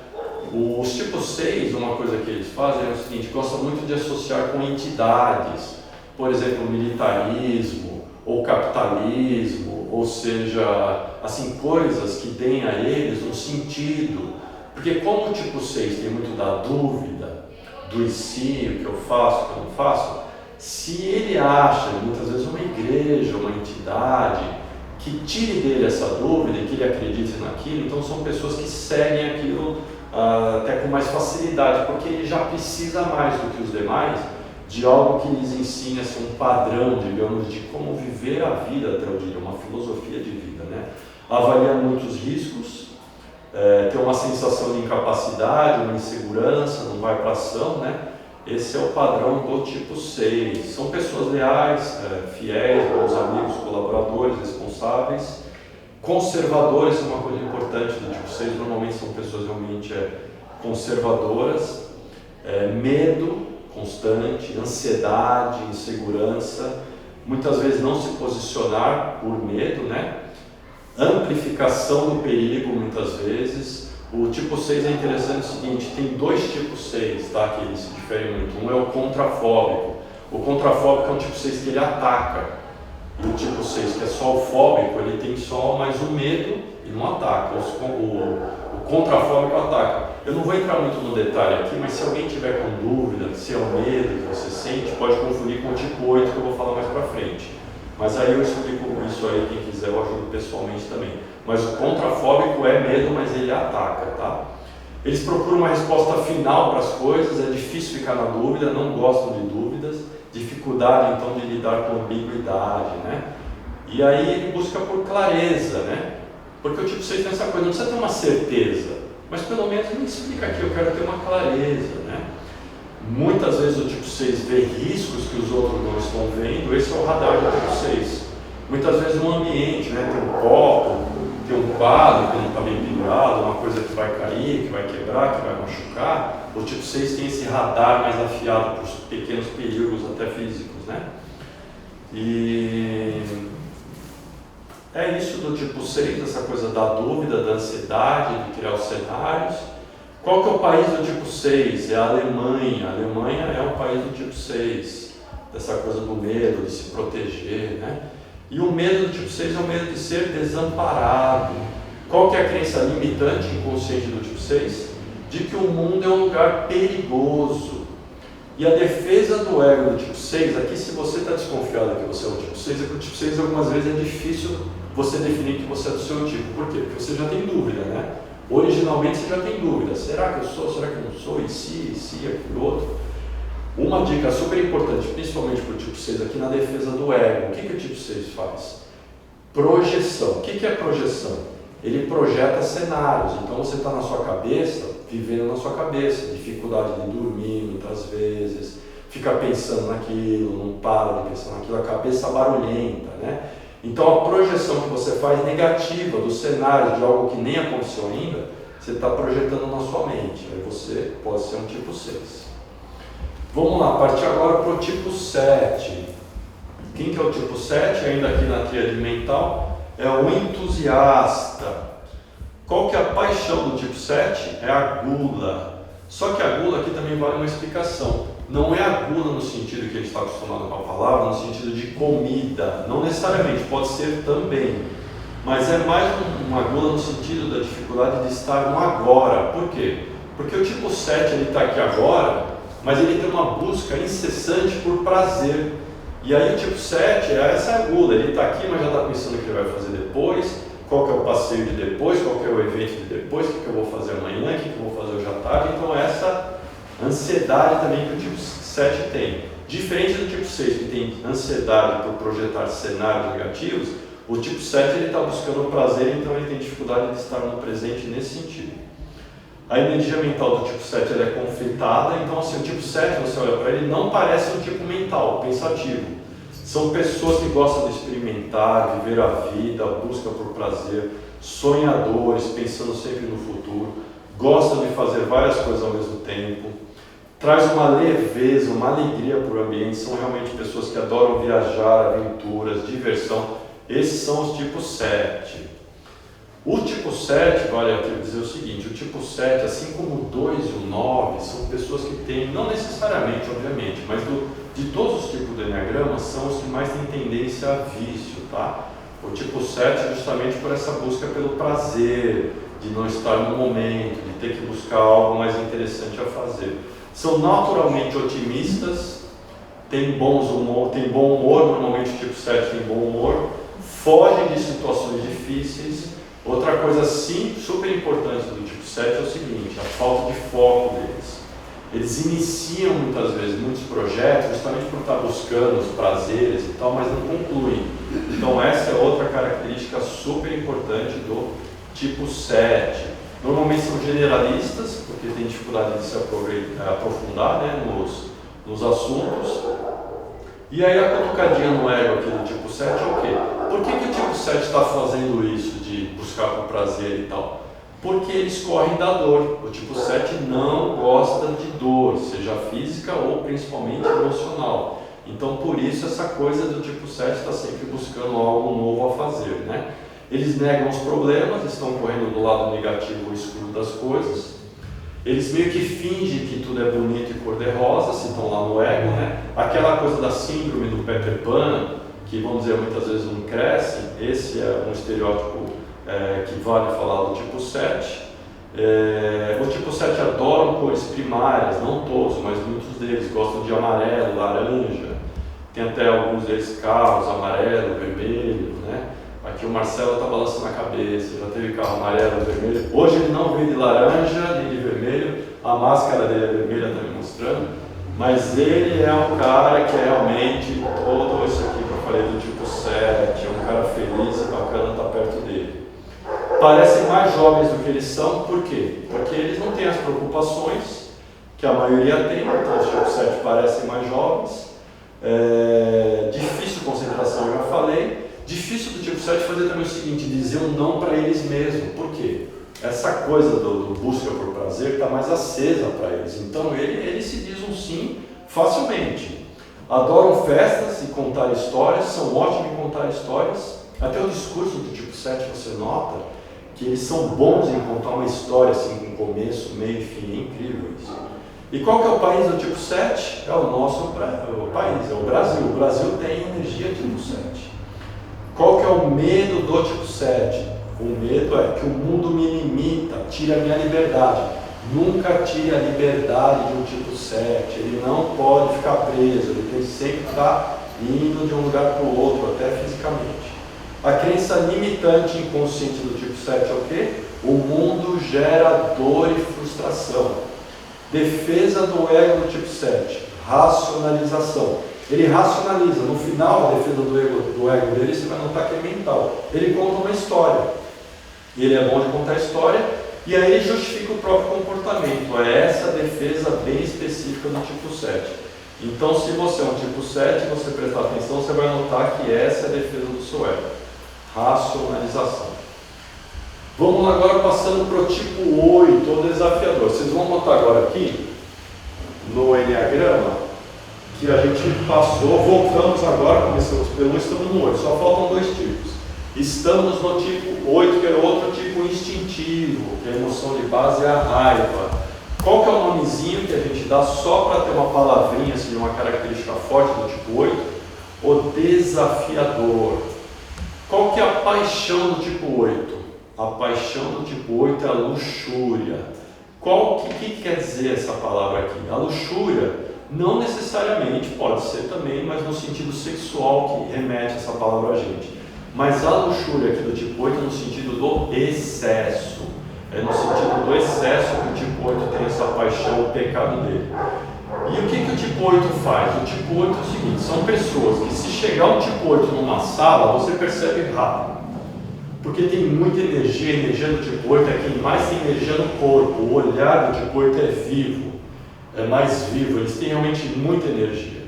[SPEAKER 1] Os tipos 6, uma coisa que eles fazem é o seguinte, gostam muito de associar com entidades, por exemplo, militarismo ou capitalismo, ou seja, assim, coisas que deem a eles um sentido. Porque como o tipo 6 tem muito da dúvida, do e se, o que eu faço, o que eu não faço, se ele acha, muitas vezes, uma igreja, uma entidade, que tire dele essa dúvida e que ele acredite naquilo, então são pessoas que seguem aquilo até com mais facilidade, porque ele já precisa mais do que os demais de algo que lhes ensine assim, um padrão, digamos, de como viver a vida, até eu diria, uma filosofia de vida, né? Avalia muitos riscos, tem uma sensação de incapacidade, uma insegurança, não vai para ação, né? Esse é o padrão do tipo 6. São pessoas leais, fiéis, bons amigos, colaboradores, responsáveis. Conservadores é uma coisa importante do tipo 6, normalmente são pessoas realmente conservadoras. Medo constante, ansiedade, insegurança, muitas vezes não se posicionar por medo, né? Amplificação do perigo, muitas vezes. O tipo 6 é interessante o seguinte, tem dois tipos 6, tá? Que eles se diferem muito. Um é o contrafóbico. O contrafóbico é um tipo 6 que ele ataca. E o tipo 6, que é só o fóbico, ele tem só mais o medo, e não ataca. O contrafóbico ataca. Eu não vou entrar muito no detalhe aqui, mas se alguém tiver com dúvida, se é o medo que você sente, pode confundir com o tipo 8 que eu vou falar mais pra frente. Mas aí eu explico isso aí, quem quiser eu ajudo pessoalmente também. Mas o contrafóbico é medo, mas ele ataca, tá? Eles procuram uma resposta final para as coisas, é difícil ficar na dúvida, não gostam de dúvidas, dificuldade então de lidar com ambiguidade, né? E aí ele busca por clareza, né? Porque o tipo 6 tem essa coisa, não precisa ter uma certeza, mas pelo menos me explica aqui, eu quero ter uma clareza, né? Muitas vezes o tipo 6 vê riscos que os outros não estão vendo, esse é o radar do tipo 6. Muitas vezes no ambiente, né? Tem um copo, tem um quadro que não está bem pendurado, uma coisa que vai cair, que vai quebrar, que vai machucar. O tipo 6 tem esse radar mais afiado para os pequenos perigos, até físicos, né? E é isso do tipo 6, essa coisa da dúvida, da ansiedade, de criar os cenários. Qual que é o país do tipo 6? É a Alemanha. A Alemanha é o país do tipo 6, dessa coisa do medo, de se proteger, né? E o medo do tipo 6 é o medo de ser desamparado. Qual que é a crença limitante inconsciente do tipo 6? De que o mundo é um lugar perigoso. E a defesa do ego do tipo 6, aqui se você está desconfiado que você é o tipo 6, é que o tipo 6 algumas vezes é difícil você definir que você é do seu tipo. Por quê? Porque você já tem dúvida, né? Originalmente você já tem dúvida. Será que eu sou? Será que eu não sou? E se, aquilo outro? Uma dica super importante, principalmente para o tipo 6 aqui na defesa do ego. O que o tipo 6 faz? Projeção. O que é projeção? Ele projeta cenários. Então você está na sua cabeça, vivendo na sua cabeça. Dificuldade de dormir muitas vezes, fica pensando naquilo, não para de pensar naquilo, a cabeça barulhenta, né? Então a projeção que você faz negativa do cenário de algo que nem aconteceu ainda, você está projetando na sua mente. Aí você pode ser um tipo 6. Vamos lá, partir agora para o tipo 7. Quem que é o tipo 7? Ainda aqui na tríade mental, é o entusiasta. Qual que é a paixão do tipo 7? É a gula. Só que a gula aqui também vale uma explicação. Não é a gula no sentido que a gente está acostumado com a palavra, no sentido de comida. Não necessariamente, pode ser também. Mas é mais uma gula no sentido da dificuldade de estar no agora. Por quê? Porque o tipo 7 ele está aqui agora, mas ele tem uma busca incessante por prazer. E aí o tipo 7, essa é a gula, ele está aqui, mas já está pensando o que ele vai fazer depois, qual que é o passeio de depois, qual que é o evento de depois, o que eu vou fazer amanhã, o que eu vou fazer hoje à tarde. Então essa ansiedade também que o tipo 7 tem. Diferente do tipo 6, que tem ansiedade por projetar cenários negativos, o tipo 7 ele está buscando o prazer, então ele tem dificuldade de estar no presente nesse sentido. A energia mental do tipo 7 ela é conflitada, então assim, o tipo 7, você olha para ele, não parece um tipo mental, pensativo. São pessoas que gostam de experimentar, viver a vida, busca por prazer, sonhadores, pensando sempre no futuro, gostam de fazer várias coisas ao mesmo tempo, traz uma leveza, uma alegria para o ambiente, são realmente pessoas que adoram viajar, aventuras, diversão. Esses são os tipos 7. O tipo 7, vale aqui dizer o seguinte, o tipo 7, assim como o 2 e o 9, são pessoas que têm, não necessariamente, obviamente, mas de todos os tipos do Enneagrama, são os que mais têm tendência a vício, tá? O tipo 7 é justamente por essa busca pelo prazer, de não estar no momento, de ter que buscar algo mais interessante a fazer. São naturalmente otimistas, têm bom humor, normalmente o tipo 7 tem bom humor, fogem de situações difíceis. Outra coisa sim, super importante do tipo 7 é o seguinte, a falta de foco deles. Eles iniciam muitas vezes muitos projetos justamente por estar buscando os prazeres e tal, mas não concluem. Então essa é outra característica super importante do tipo 7. Normalmente são generalistas, porque têm dificuldade de se aprofundar, né, nos assuntos. E aí a cutucadinha no ego aqui do tipo 7 é o quê? Por que o tipo 7 está fazendo isso de buscar por prazer e tal? Porque eles correm da dor. O tipo 7 não gosta de dor, seja física ou principalmente emocional. Então por isso essa coisa do tipo 7 está sempre buscando algo novo a fazer, né? Eles negam os problemas, estão correndo do lado negativo ou escuro das coisas. Eles meio que fingem que tudo é bonito e cor-de-rosa, se estão lá no ego, né? Aquela coisa da síndrome do Peter Pan, que vamos dizer muitas vezes não cresce, esse é um estereótipo que vale falar do tipo 7. O tipo 7 adoram cores primárias, não todos, mas muitos deles gostam de amarelo, laranja. Tem até alguns deles carros amarelo, vermelho, né? Aqui o Marcelo está balançando a cabeça, já teve carro amarelo, vermelho. Hoje ele não veio de laranja nem de vermelho, a máscara dele é vermelha, está me mostrando. Mas ele é um cara que é realmente todo isso aqui que eu falei do tipo 7, é um cara feliz e bacana estar perto dele. Parecem mais jovens do que eles são, por quê? Porque eles não têm as preocupações que a maioria tem, então os tipo 7 parecem mais jovens. Difícil concentração, eu já falei. Difícil do tipo 7 fazer também o seguinte, dizer um não para eles mesmos. Por quê? Essa coisa do busca por prazer está mais acesa para eles. Então ele se diz um sim facilmente. Adoram festas e contar histórias, são ótimos em contar histórias. Até o discurso do tipo 7 você nota que eles são bons em contar uma história assim, com começo, meio e fim. É incrível isso. E qual que é o país do tipo 7? É o nosso país, é o Brasil. O Brasil tem energia tipo 7. Qual que é o medo do tipo 7? O medo é que o mundo me limita, tira a minha liberdade. Nunca tire a liberdade de um tipo 7. Ele não pode ficar preso, ele tem que sempre estar indo de um lugar para o outro, até fisicamente. A crença limitante inconsciente do tipo 7 é o quê? O mundo gera dor e frustração. Defesa do ego do tipo 7, racionalização. Ele racionaliza, no final a defesa do ego dele, você vai notar que é mental. Ele conta uma história, e ele é bom de contar história, e aí ele justifica o próprio comportamento. É essa defesa bem específica do tipo 7. Então, se você é um tipo 7, você prestar atenção, você vai notar que essa é a defesa do seu ego. Racionalização. Vamos agora passando para o tipo 8, o desafiador. Vocês vão notar agora aqui, no Enneagrama, que a gente passou, voltamos agora, começamos pelo 1, estamos no 8, só faltam 2 tipos. Estamos no tipo 8, que é outro tipo instintivo, que a emoção de base é a raiva. Qual que é o nomezinho que a gente dá só para ter uma palavrinha, assim, uma característica forte do tipo 8? O desafiador. Qual que é a paixão do tipo 8? A paixão do tipo 8 é a luxúria. O que quer dizer essa palavra aqui? A luxúria não necessariamente, pode ser também, mas no sentido sexual que remete essa palavra a gente. Mas a luxúria aqui do tipo 8 é no sentido do excesso. É no sentido do excesso que o tipo 8 tem essa paixão, o pecado dele. E o que o tipo 8 faz? O tipo 8 é o seguinte, são pessoas que se chegar um tipo 8 numa sala, você percebe rápido. Porque tem muita energia, a energia do tipo 8 é quem mais tem energia no corpo. O olhar do tipo 8 é vivo, é mais vivo, eles têm realmente muita energia.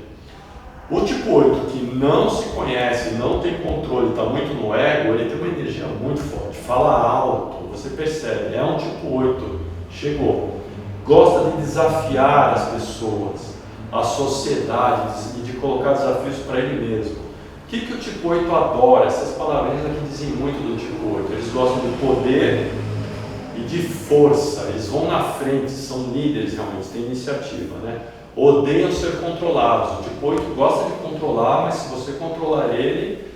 [SPEAKER 1] O tipo 8 que não se conhece, não tem controle, está muito no ego, ele tem uma energia muito forte, fala alto, você percebe, é um tipo 8, chegou. Gosta de desafiar as pessoas, a sociedade e de colocar desafios para ele mesmo. O que o tipo 8 adora? Essas palavrinhas aqui dizem muito do tipo 8. Eles gostam de poder e de força. Eles vão na frente, são líderes realmente, têm iniciativa, né? Odeiam ser controlados. O tipo 8 gosta de controlar, mas se você controlar ele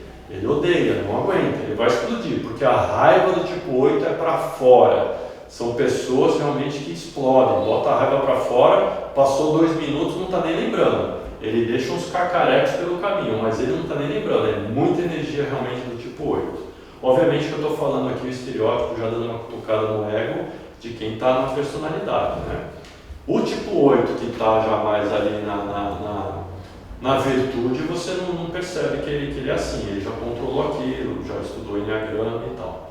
[SPEAKER 1] odeia, não aguenta, ele vai explodir, porque a raiva do tipo 8 é para fora. São pessoas realmente que explodem, bota a raiva para fora, passou 2 minutos, não está nem lembrando. Ele deixa uns cacarecos pelo caminho, mas ele não está nem lembrando, é muita energia realmente do tipo 8. Obviamente que eu estou falando aqui o estereótipo, já dando uma cutucada no ego, de quem está na personalidade, né? O tipo 8 que está já mais ali na virtude, você não percebe que ele é assim, ele já controlou aquilo, já estudou Enneagrama e tal.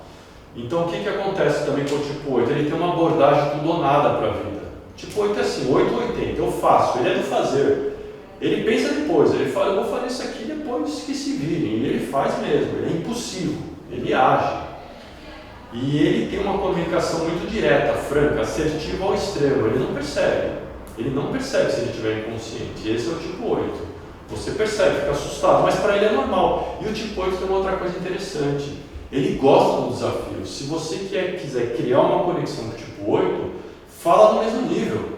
[SPEAKER 1] Então o que acontece também com o tipo 8? Ele tem uma abordagem tudo ou nada para a vida. O tipo 8 é assim, 8 ou 80, eu faço, ele é do fazer. Ele pensa depois, ele fala, eu vou fazer isso aqui depois que se virem, e ele faz mesmo, ele é impulsivo, ele age. E ele tem uma comunicação muito direta, franca, assertiva ao extremo, ele não percebe se ele estiver inconsciente, esse é o tipo 8. Você percebe, fica assustado, mas para ele é normal. E o tipo 8 tem uma outra coisa interessante, ele gosta do desafio. Se você quiser criar uma conexão com o tipo 8, fala no mesmo nível.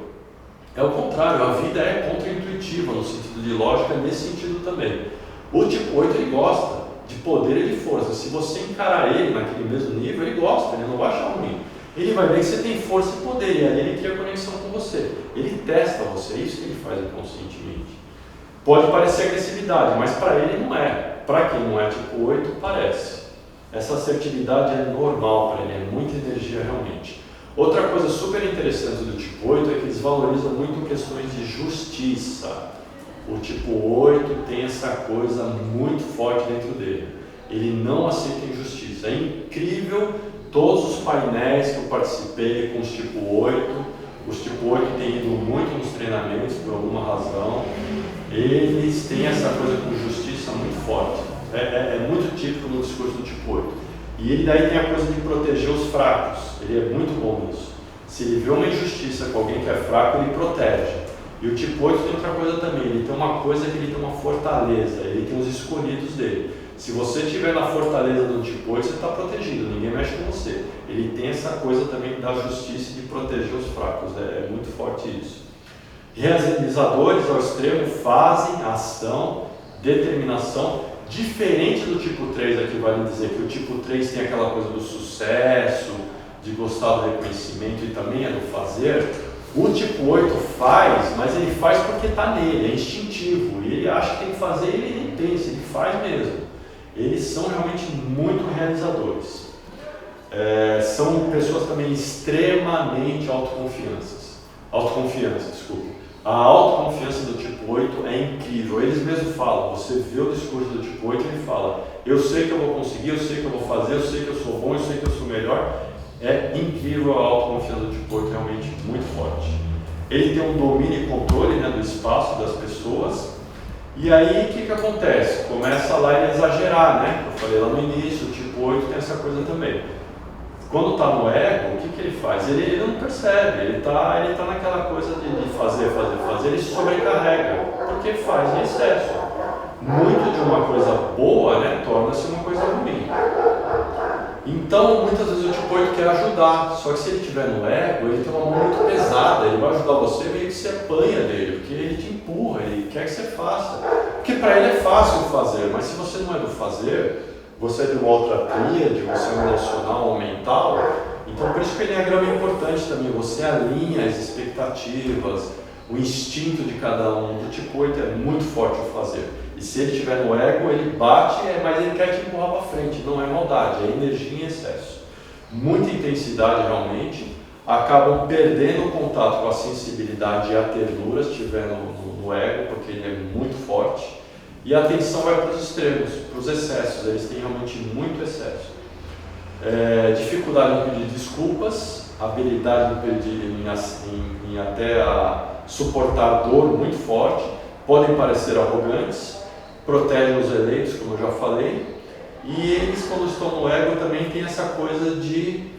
[SPEAKER 1] É o contrário, a vida é contra-intuitiva no sentido de lógica, nesse sentido também. O tipo 8 ele gosta, de poder e de força. Se você encarar ele naquele mesmo nível, ele gosta, ele não vai achar ruim. Ele vai ver que você tem força e poder, e aí ele cria conexão com você. Ele testa você, é isso que ele faz inconscientemente. Pode parecer agressividade, mas para ele não é. Para quem não é tipo 8, parece. Essa assertividade é normal para ele, é muita energia realmente. Outra coisa super interessante do tipo 8 é que eles valorizam muito questões de justiça. O tipo 8 tem essa coisa muito forte dentro dele. Ele não aceita injustiça. É incrível todos os painéis que eu participei com os tipo 8. Os tipo 8 têm ido muito nos treinamentos por alguma razão. Eles têm essa coisa com justiça muito forte. É muito típico no discurso do tipo 8. E ele daí tem a coisa de proteger os fracos. Ele é muito bom nisso. Se ele vê uma injustiça com alguém que é fraco, ele protege. E o tipo 8 tem outra coisa também. Ele tem uma coisa que ele tem uma fortaleza. Ele tem os escolhidos dele. Se você estiver na fortaleza do tipo 8, você está protegido. Ninguém mexe com você. Ele tem essa coisa também da justiça e de proteger os fracos. É muito forte isso. Realizadores ao extremo fazem ação, determinação. Diferente do tipo 3, aqui vale dizer que o tipo 3 tem aquela coisa do sucesso, de gostar do reconhecimento e também é do fazer. O tipo 8 faz, mas ele faz porque está nele, é instintivo. E ele acha que tem que fazer e ele nem pensa, ele faz mesmo. Eles são realmente muito realizadores. São pessoas também extremamente autoconfiantes. A autoconfiança do tipo 8 é incrível. Eles mesmos falam, você vê o discurso do tipo 8 e ele fala, eu sei que eu vou conseguir, eu sei que eu vou fazer, eu sei que eu sou bom, eu sei que eu sou melhor. É incrível a autoconfiança do tipo 8, realmente muito forte. Ele tem um domínio e controle, né, do espaço das pessoas. E aí o que acontece? Começa lá a exagerar, né? Eu falei lá no início, o tipo 8 tem essa coisa também. Quando está no ego, o que ele faz? Ele não percebe, ele tá naquela coisa de fazer, ele sobrecarrega, porque faz em excesso. Muito de uma coisa boa, né, torna-se uma coisa ruim. Então, muitas vezes o tipo 8 quer ajudar, só que se ele estiver no ego, ele tem uma mão muito pesada, ele vai ajudar você, meio que você apanha dele, porque ele te empurra, ele quer que você faça. Porque para ele é fácil fazer, mas se você não é do fazer, você é de uma outra tríade, você é um emocional ou mental, então por isso que o Enneagrama é importante também, você alinha as expectativas, o instinto de cada um. Do tipo 8 é muito forte o fazer. E se ele estiver no ego, ele bate, mas ele quer te empurrar para frente, não é maldade, é energia em excesso. Muita intensidade realmente, acabam perdendo o contato com a sensibilidade e a ternura se estiver no ego, porque ele é muito forte. E a atenção vai para os extremos, para os excessos, eles têm realmente muito excesso. Dificuldade em pedir desculpas, habilidade em até suportar dor muito forte, podem parecer arrogantes, protegem os eleitos, como eu já falei, e eles, quando estão no ego, também tem essa coisa de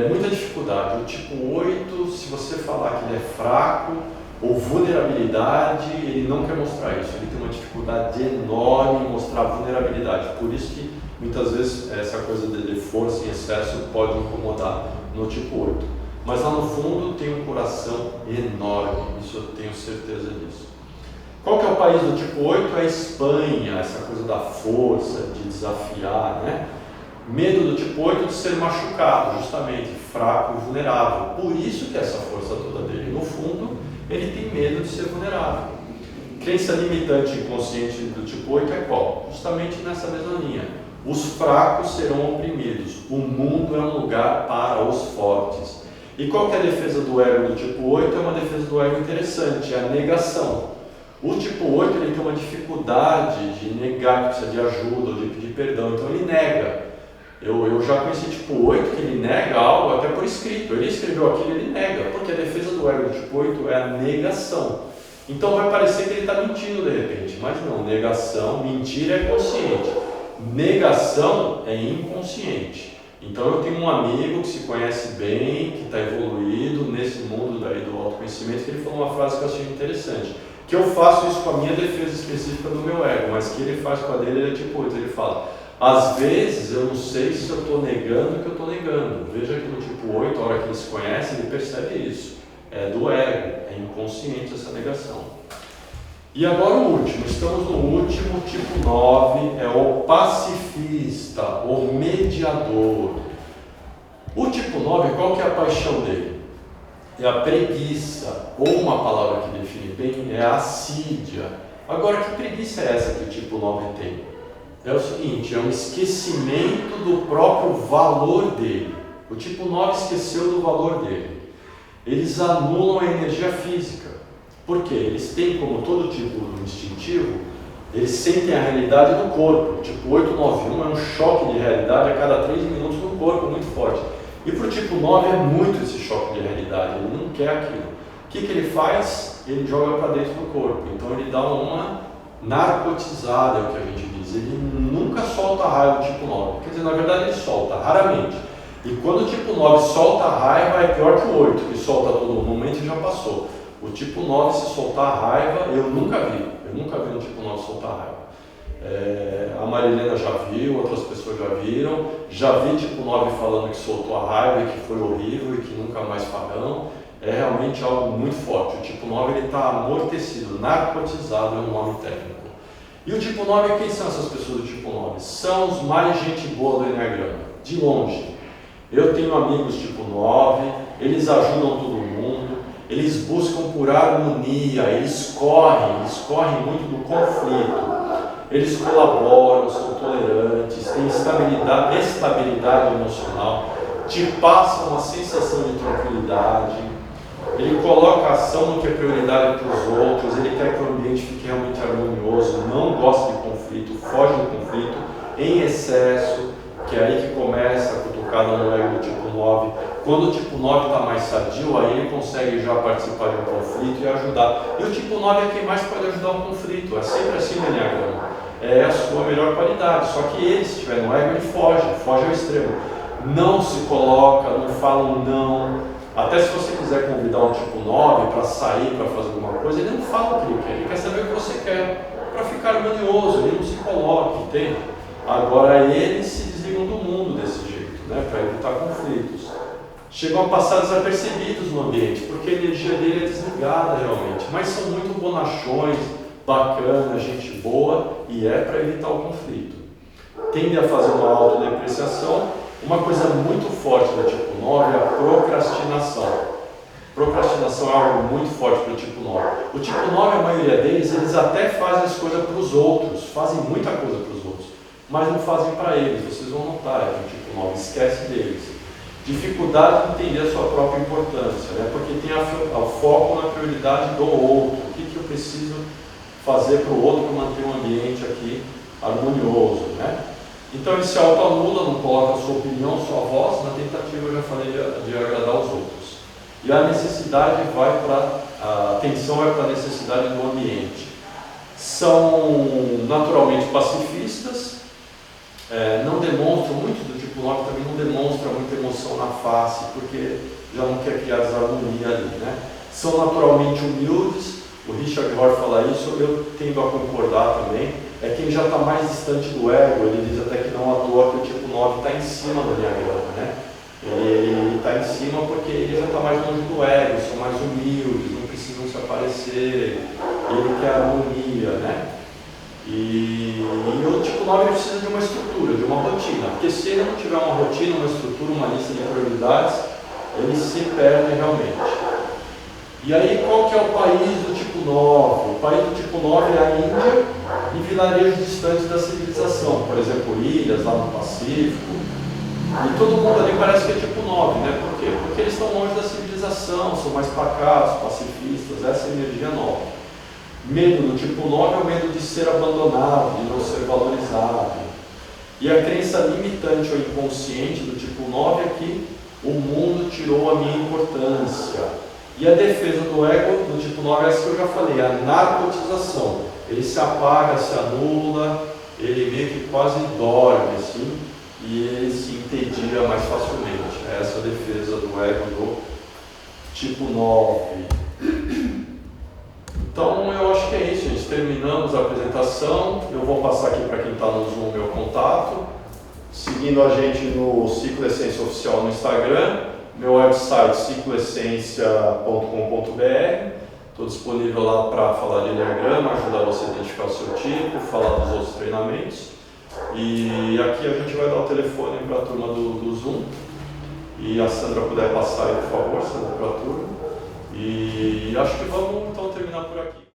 [SPEAKER 1] muita dificuldade. O tipo 8, se você falar que ele é fraco, ou vulnerabilidade, ele não quer mostrar isso, ele tem uma dificuldade enorme em mostrar vulnerabilidade, por isso que muitas vezes essa coisa de força em excesso pode incomodar no tipo 8, mas lá no fundo tem um coração enorme, isso eu tenho certeza disso. Qual que é o país do tipo 8? É a Espanha, essa coisa da força, de desafiar, né? Medo do tipo 8 de ser machucado, justamente, fraco e vulnerável, por isso que essa força toda dele, no fundo, ele tem medo de ser vulnerável. Crença limitante inconsciente do tipo 8 é qual? Justamente nessa mesma linha. Os fracos serão oprimidos. O mundo é um lugar para os fortes. E qual que é a defesa do ego do tipo 8? É uma defesa do ego interessante, é a negação. O tipo 8 ele tem uma dificuldade de negar que precisa de ajuda ou de pedir perdão, então ele nega. Eu já conheci tipo 8 que ele nega algo até por escrito. Ele escreveu aquilo e ele nega, porque a defesa do ego do tipo 8 é a negação. Então vai parecer que ele está mentindo de repente, mas não, negação, mentira é consciente. Negação é inconsciente. Então eu tenho um amigo que se conhece bem, que está evoluído nesse mundo daí do autoconhecimento, que ele falou uma frase que eu achei interessante, que eu faço isso com a minha defesa específica do meu ego, mas que ele faz com a dele, ele é tipo 8, ele fala, às vezes eu não sei se eu estou negando o que eu estou negando. Veja que no tipo 8, a hora que ele se conhece, ele percebe isso, é do ego, é inconsciente essa negação. E agora o último, estamos no último, tipo 9, é o pacifista, o mediador. O tipo 9, qual que é a paixão dele? É a preguiça, ou uma palavra que define bem, é a assídia. Agora, que preguiça é essa que o tipo 9 tem? É o seguinte, é um esquecimento do próprio valor dele. O tipo 9 esqueceu do valor dele. Eles anulam a energia física. Por quê? Eles têm, como todo tipo instintivo, eles sentem a realidade no corpo. Tipo 891 é um choque de realidade a cada 3 minutos no corpo, muito forte. E para o tipo 9 é muito esse choque de realidade, ele não quer aquilo. O que ele faz? Ele joga para dentro do corpo. Então ele dá uma narcotizada, é o que a gente diz. Ele nunca solta a raiva do tipo 9. Quer dizer, na verdade ele solta, raramente. E quando o tipo 9 solta a raiva, é pior que o 8, que solta a todo momento e já passou. O tipo 9, se soltar a raiva, eu nunca vi um tipo 9 soltar a raiva. A Marilena já viu, outras pessoas já viram, já vi tipo 9 falando que soltou a raiva e que foi horrível e que nunca mais farão. É realmente algo muito forte. O tipo 9 está amortecido, narcotizado é um nome técnico. E o tipo 9, quem são essas pessoas do tipo 9? São os mais gente boa do Enneagrama, de longe. Eu tenho amigos tipo 9, eles ajudam todo mundo, eles buscam por harmonia, eles correm muito do conflito. Eles colaboram, são tolerantes, têm estabilidade emocional, te passam uma sensação de tranquilidade. Ele coloca a ação no que é prioridade para os outros, ele quer que o ambiente fique realmente harmonioso, não gosta de conflito, foge do conflito em excesso, que é aí que começa a cutucada no ego do tipo 9. Quando o tipo 9 está mais sadio, aí ele consegue já participar de um conflito e ajudar. E o tipo 9 é quem mais pode ajudar um conflito, é sempre assim no Enneagrama. É a sua melhor qualidade, só que ele, se estiver no ego, ele foge ao extremo. Não se coloca, não fala um não. Até se você quiser convidar um tipo 9 para sair, para fazer alguma coisa, ele não fala o que ele quer saber o que você quer, para ficar harmonioso, ele não se coloca, entende? Agora eles se desligam do mundo desse jeito, né, para evitar conflitos. Chegam a passar desapercebidos no ambiente, porque a energia dele é desligada realmente, mas são muito bonachões, bacanas, gente boa, e é para evitar o conflito. Tende a fazer uma autodepreciação. Uma coisa muito forte do tipo 9 é a procrastinação. Procrastinação é algo muito forte para o tipo 9. O tipo 9, a maioria deles, eles até fazem as coisas para os outros, fazem muita coisa para os outros, mas não fazem para eles. Vocês vão notar que o tipo 9 esquece deles. Dificuldade de entender a sua própria importância, né? Porque tem o foco na prioridade do outro. O que eu preciso fazer para o outro para manter um ambiente aqui harmonioso, né? Então ele se autoanula, não coloca a sua opinião, sua voz, na tentativa, eu já falei, de agradar os outros. E a necessidade vai para, a atenção vai para a necessidade do ambiente. São naturalmente pacifistas, não demonstram, muito do tipo 9 também não demonstra muita emoção na face, porque já não quer criar desarmonia ali, né? São naturalmente humildes, o Richard Rohr fala isso, eu tendo a concordar também. É quem já está mais distante do ego, ele diz até que não à toa que o tipo 9 está em cima do Enneagrama, né? Ele está em cima porque ele já está mais longe do ego, são mais humildes, não precisam se aparecer, ele quer harmonia, né? E o tipo 9 precisa de uma estrutura, de uma rotina, porque se ele não tiver uma rotina, uma estrutura, uma lista de prioridades, ele se perde realmente. E aí, qual que é o país do tipo 9? O país do tipo 9 é a Índia e vilarejos distantes da civilização, por exemplo, ilhas lá no Pacífico. E todo mundo ali parece que é tipo 9, né? Por quê? Porque eles estão longe da civilização, são mais pacatos, pacifistas, essa é a energia 9. Medo do tipo 9 é o medo de ser abandonado, de não ser valorizado. E a crença limitante ou inconsciente do tipo 9 é que o mundo tirou a minha importância. E a defesa do ego do tipo 9 é essa que eu já falei, a narcotização. Ele se apaga, se anula, ele meio que quase dorme, assim, e ele se entedia mais facilmente. Essa é a defesa do ego do tipo 9. Então eu acho que é isso, gente. Terminamos a apresentação. Eu vou passar aqui para quem está no Zoom meu contato. Seguindo a gente no Ciclo Essência Oficial no Instagram. Meu website cicloessência.com.br. Estou disponível lá para falar de Enneagrama, ajudar você a identificar o seu tipo, falar dos outros treinamentos. E aqui a gente vai dar o telefone para a turma do Zoom. E a Sandra puder passar aí, por favor, Sandra, para a turma. E acho que vamos então terminar por aqui.